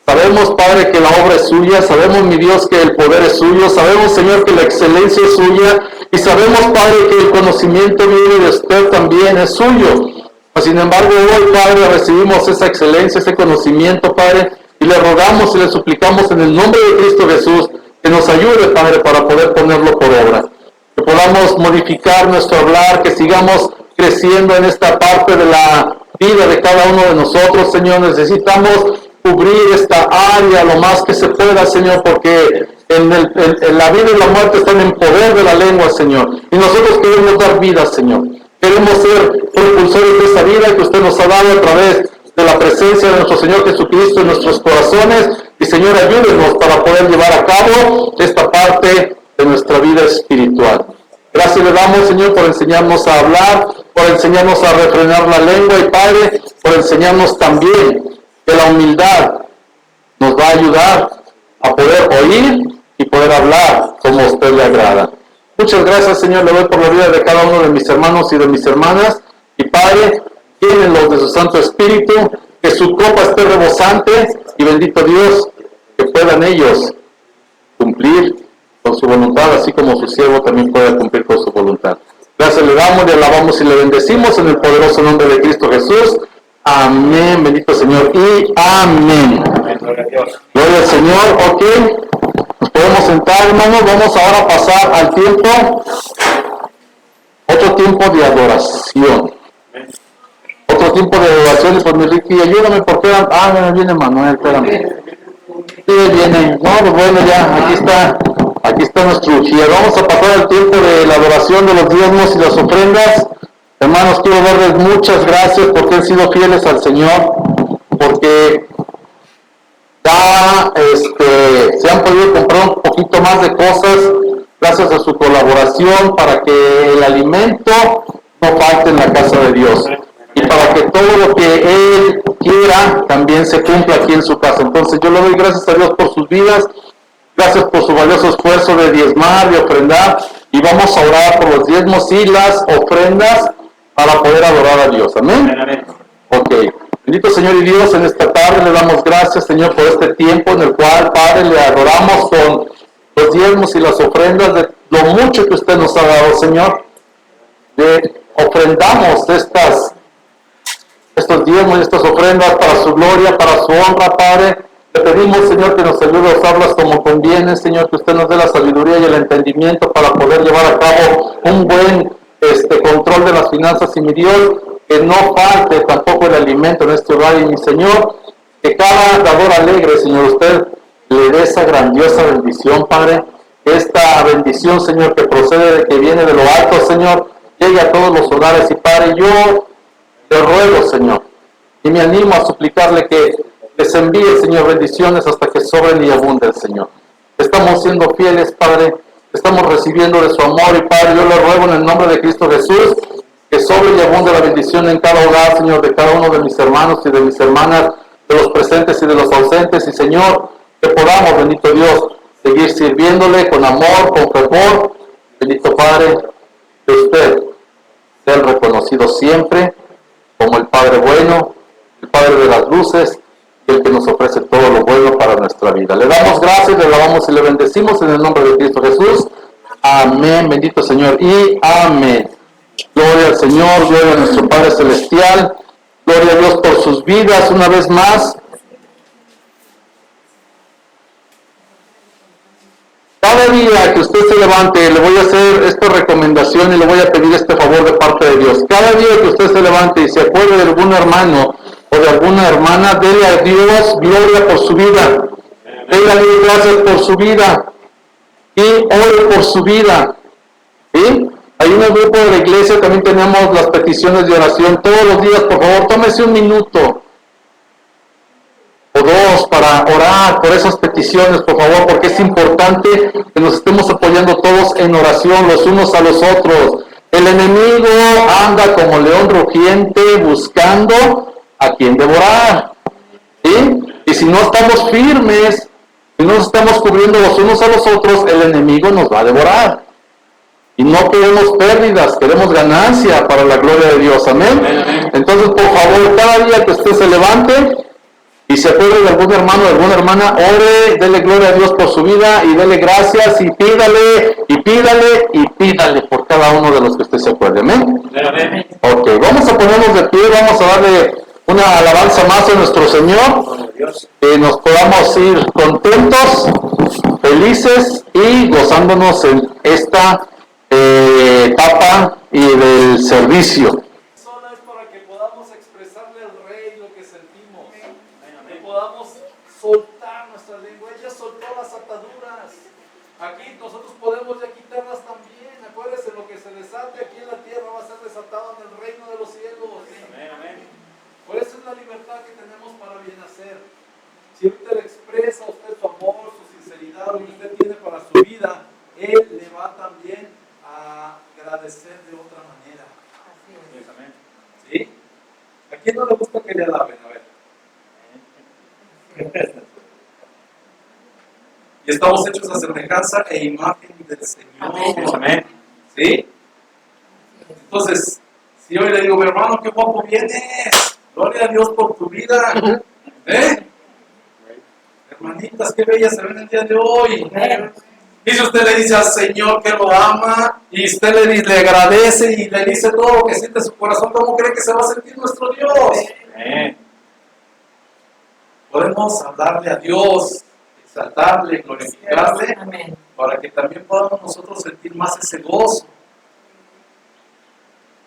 Sabemos, Padre, que la obra es suya, sabemos, mi Dios, que el poder es suyo, sabemos, Señor, que la excelencia es suya, y sabemos, Padre, que el conocimiento viene de usted también, es suyo. Sin embargo, hoy, Padre, recibimos esa excelencia, ese conocimiento, Padre, y le rogamos y le suplicamos en el nombre de Cristo Jesús, que nos ayude, Padre, para poder ponerlo por obra. Que podamos modificar nuestro hablar, que sigamos creciendo en esta parte de la vida de cada uno de nosotros, Señor. Necesitamos cubrir esta área lo más que se pueda, Señor, porque en la vida y la muerte están en poder de la lengua, Señor. Y nosotros queremos dar vida, Señor. Queremos ser propulsores de esa vida que usted nos ha dado a través de la presencia de nuestro Señor Jesucristo en nuestros corazones. Y, Señor, ayúdenos para poder llevar a cabo esta parte de nuestra vida espiritual. Gracias le damos, Señor, por enseñarnos a hablar, por enseñarnos a refrenar la lengua, y Padre, por enseñarnos también que la humildad nos va a ayudar a poder oír y poder hablar como a usted le agrada. Muchas gracias, Señor, le doy por la vida de cada uno de mis hermanos y de mis hermanas, y Padre, llénenlos de su Santo Espíritu, que su copa esté rebosante, y bendito Dios, que puedan ellos cumplir con su voluntad, así como su siervo también pueda cumplir con su voluntad. Gracias le damos, le alabamos y le bendecimos en el poderoso nombre de Cristo Jesús. Amén, bendito Señor, y amén. Gloria al Señor. Ok, nos podemos sentar, hermanos. Vamos ahora a pasar al tiempo, otro tiempo de adoración. Otro tiempo de adoración. Y pues mi Ricky, ayúdame, porque viene Manuel, espérame. Sí, viene. No, pues bueno, ya, aquí está nuestro ujier. Vamos a pasar al tiempo de la adoración de los diezmos y las ofrendas. Hermanos, quiero darles muchas gracias porque han sido fieles al Señor, porque ya se han podido comprar un poquito más de cosas gracias a su colaboración para que el alimento no falte en la casa de Dios y para que todo lo que Él quiera también se cumpla aquí en su casa. Entonces yo le doy gracias a Dios por sus vidas, gracias por su valioso esfuerzo de diezmar, de ofrendar, y vamos a orar por los diezmos y las ofrendas para poder adorar a Dios. Amén. Ok. Bendito Señor y Dios, en esta tarde le damos gracias, Señor, por este tiempo en el cual, Padre, le adoramos con los diezmos y las ofrendas de lo mucho que usted nos ha dado, Señor. Le ofrendamos estos diezmos y estas ofrendas para su gloria, para su honra, Padre. Le pedimos, Señor, que nos ayude a usarlas como conviene, Señor, que usted nos dé la sabiduría y el entendimiento para poder llevar a cabo un buen control de las finanzas, y mi Dios, que no falte tampoco el alimento en este hogar, y mi Señor, que cada dador alegre, Señor, usted le dé esa grandiosa bendición, Padre, esta bendición, Señor, que procede, que viene de lo alto, Señor, llegue a todos los hogares. Y Padre, yo te ruego, Señor, y me animo a suplicarle que les envíe, Señor, bendiciones hasta que sobren y abunden, Señor. Estamos siendo fieles, Padre, estamos recibiendo de su amor, y Padre, yo le ruego en el nombre de Cristo Jesús que sobre y abunde la bendición en cada hogar, Señor, de cada uno de mis hermanos y de mis hermanas, de los presentes y de los ausentes, y Señor, que podamos, bendito Dios, seguir sirviéndole con amor, con fervor. Bendito Padre, que usted sea reconocido siempre como el Padre bueno, el Padre de las luces, y el que nos ofrece todo lo bueno para nuestra vida. Le damos gracias, le alabamos y le bendecimos en el nombre de Cristo Jesús. Amén, bendito Señor, y amén. Gloria al Señor, gloria a nuestro Padre Celestial, gloria a Dios por sus vidas una vez más. Cada día que usted se levante, le voy a hacer esta recomendación y le voy a pedir este favor de parte de Dios. Cada día que usted se levante y se acuerde de algún hermano o de alguna hermana, dele a Dios gloria por su vida. Dele a Dios gracias por su vida. Y ore por su vida. ¿Sí? Hay un grupo de la iglesia, también tenemos las peticiones de oración todos los días. Por favor, tómese un minuto o dos para orar por esas peticiones, por favor, porque es importante que nos estemos apoyando todos en oración los unos a los otros. El enemigo anda como león rugiente buscando a quien devorar, ¿sí? Y si no estamos firmes, si no nos estamos cubriendo los unos a los otros, el enemigo nos va a devorar. Y no queremos pérdidas, queremos ganancia para la gloria de Dios. Amén. Entonces, por favor, cada día que usted se levante y se acuerde de algún hermano, de alguna hermana, ore, dele gloria a Dios por su vida y dele gracias y pídale, y pídale, y pídale por cada uno de los que usted se acuerde. Amén. Ok, vamos a ponernos de pie, vamos a darle una alabanza más a nuestro Señor, que nos podamos ir contentos, felices y gozándonos en esta etapa y del servicio. Es para que podamos expresarle Él le va también a agradecer de otra manera. ¿Sí? ¿A quién no le gusta que le alaben? A ver. Y estamos hechos a semejanza e imagen del Señor. Amén. ¿Sí? Entonces, si hoy le digo, mi hermano, qué guapo vienes, gloria a Dios por tu vida. Hermanitas, qué bellas se ven el día de hoy. Y si usted le dice al Señor que lo ama, y usted le agradece y le dice todo lo que siente en su corazón, ¿cómo cree que se va a sentir nuestro Dios? Podemos hablarle a Dios, exaltarle, glorificarle, para que también podamos nosotros sentir más ese gozo.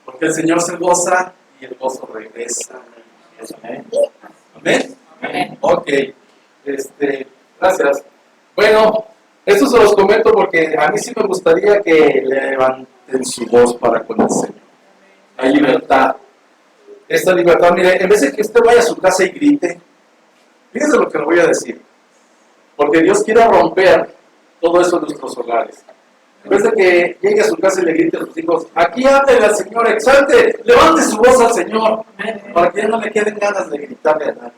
Porque el Señor se goza y el gozo regresa. Amén. Amén. Ok. Gracias. Bueno, esto se los comento porque a mí sí me gustaría que levanten su voz para con el Señor. Hay libertad. Esta libertad, mire, en vez de que usted vaya a su casa y grite, fíjense lo que le voy a decir. Porque Dios quiere romper todo eso en nuestros hogares. En vez de que llegue a su casa y le grite a sus hijos, aquí háblele al Señor, exalte, levante su voz al Señor, para que ya no le queden ganas de gritarle a nadie.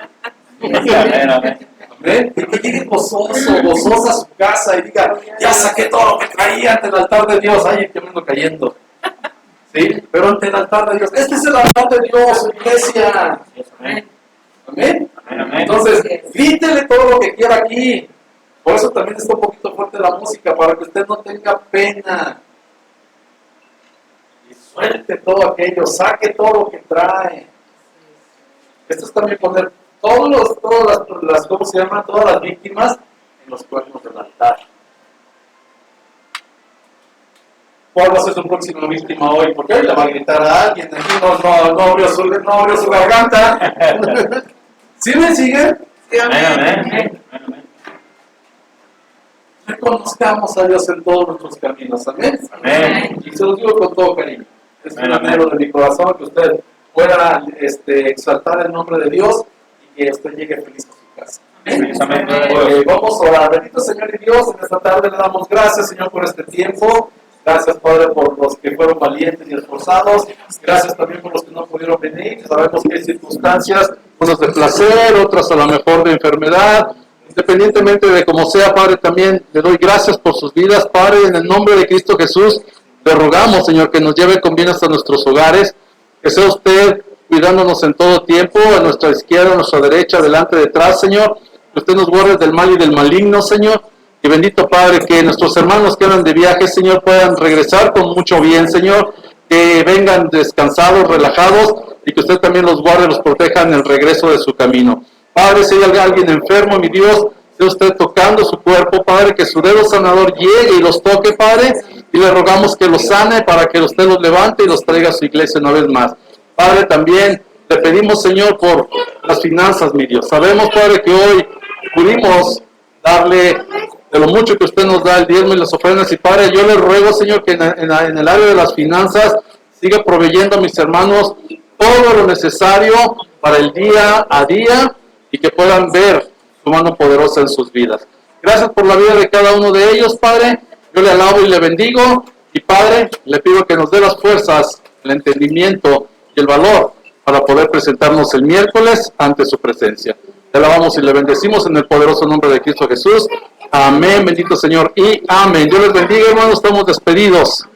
Amén, amén. Amén. Y que llegue gozoso, gozosa a su casa y diga, ya saqué todo lo que traía ante el altar de Dios. Ay, que me ando cayendo. ¿Sí? Pero ante el altar de Dios. Este es el altar de Dios, iglesia. Amén. Amén. Amén. Entonces, grítele todo lo que quiera aquí. Por eso también está un poquito fuerte la música, para que usted no tenga pena. Y suelte todo aquello, saque todo lo que trae. Esto es también poner todas las ¿cómo se llama? Todas las víctimas en los cuernos del altar. ¿Cuál va a ser su próxima víctima hoy? Porque hoy le va a gritar a alguien. Aquí no abrió su garganta. ¿Sí me siguen? Sí, amén, amén. Reconozcamos a Dios en todos nuestros caminos, amén. Amén. Y se los digo con todo cariño. Es un anhelo de mi corazón que usted pueda exaltar el nombre de Dios y que usted llegue feliz a su casa. Amén. Vamos a orar. Bendito Señor y Dios, en esta tarde le damos gracias, Señor, por este tiempo. Gracias, Padre, por los que fueron valientes y esforzados. Gracias también por los que no pudieron venir. Sabemos que hay circunstancias, unos de placer, otras a lo mejor de enfermedad. Independientemente de cómo sea, Padre, también le doy gracias por sus vidas, Padre, en el nombre de Cristo Jesús. Le rogamos, Señor, que nos lleve con bien hasta nuestros hogares, que sea usted cuidándonos en todo tiempo, a nuestra izquierda, a nuestra derecha, adelante, detrás, Señor, que usted nos guarde del mal y del maligno, Señor, y bendito Padre, que nuestros hermanos que andan de viaje, Señor, puedan regresar con mucho bien, Señor, que vengan descansados, relajados, y que usted también los guarde, los proteja en el regreso de su camino. Padre, si hay alguien enfermo, mi Dios, sea usted tocando su cuerpo, Padre, que su dedo sanador llegue y los toque, Padre, y le rogamos que los sane para que usted los levante y los traiga a su iglesia una vez más. Padre, también le pedimos, Señor, por las finanzas, mi Dios. Sabemos, Padre, que hoy pudimos darle de lo mucho que usted nos da el diezmo y las ofrendas, y Padre, yo le ruego, Señor, que en el área de las finanzas siga proveyendo a mis hermanos todo lo necesario para el día a día, y que puedan ver su mano poderosa en sus vidas. Gracias por la vida de cada uno de ellos, Padre. Yo le alabo y le bendigo. Y Padre, le pido que nos dé las fuerzas, el entendimiento y el valor para poder presentarnos el miércoles ante su presencia. Le alabamos y le bendecimos en el poderoso nombre de Cristo Jesús. Amén, bendito Señor, y amén. Dios les bendiga, hermanos, estamos despedidos.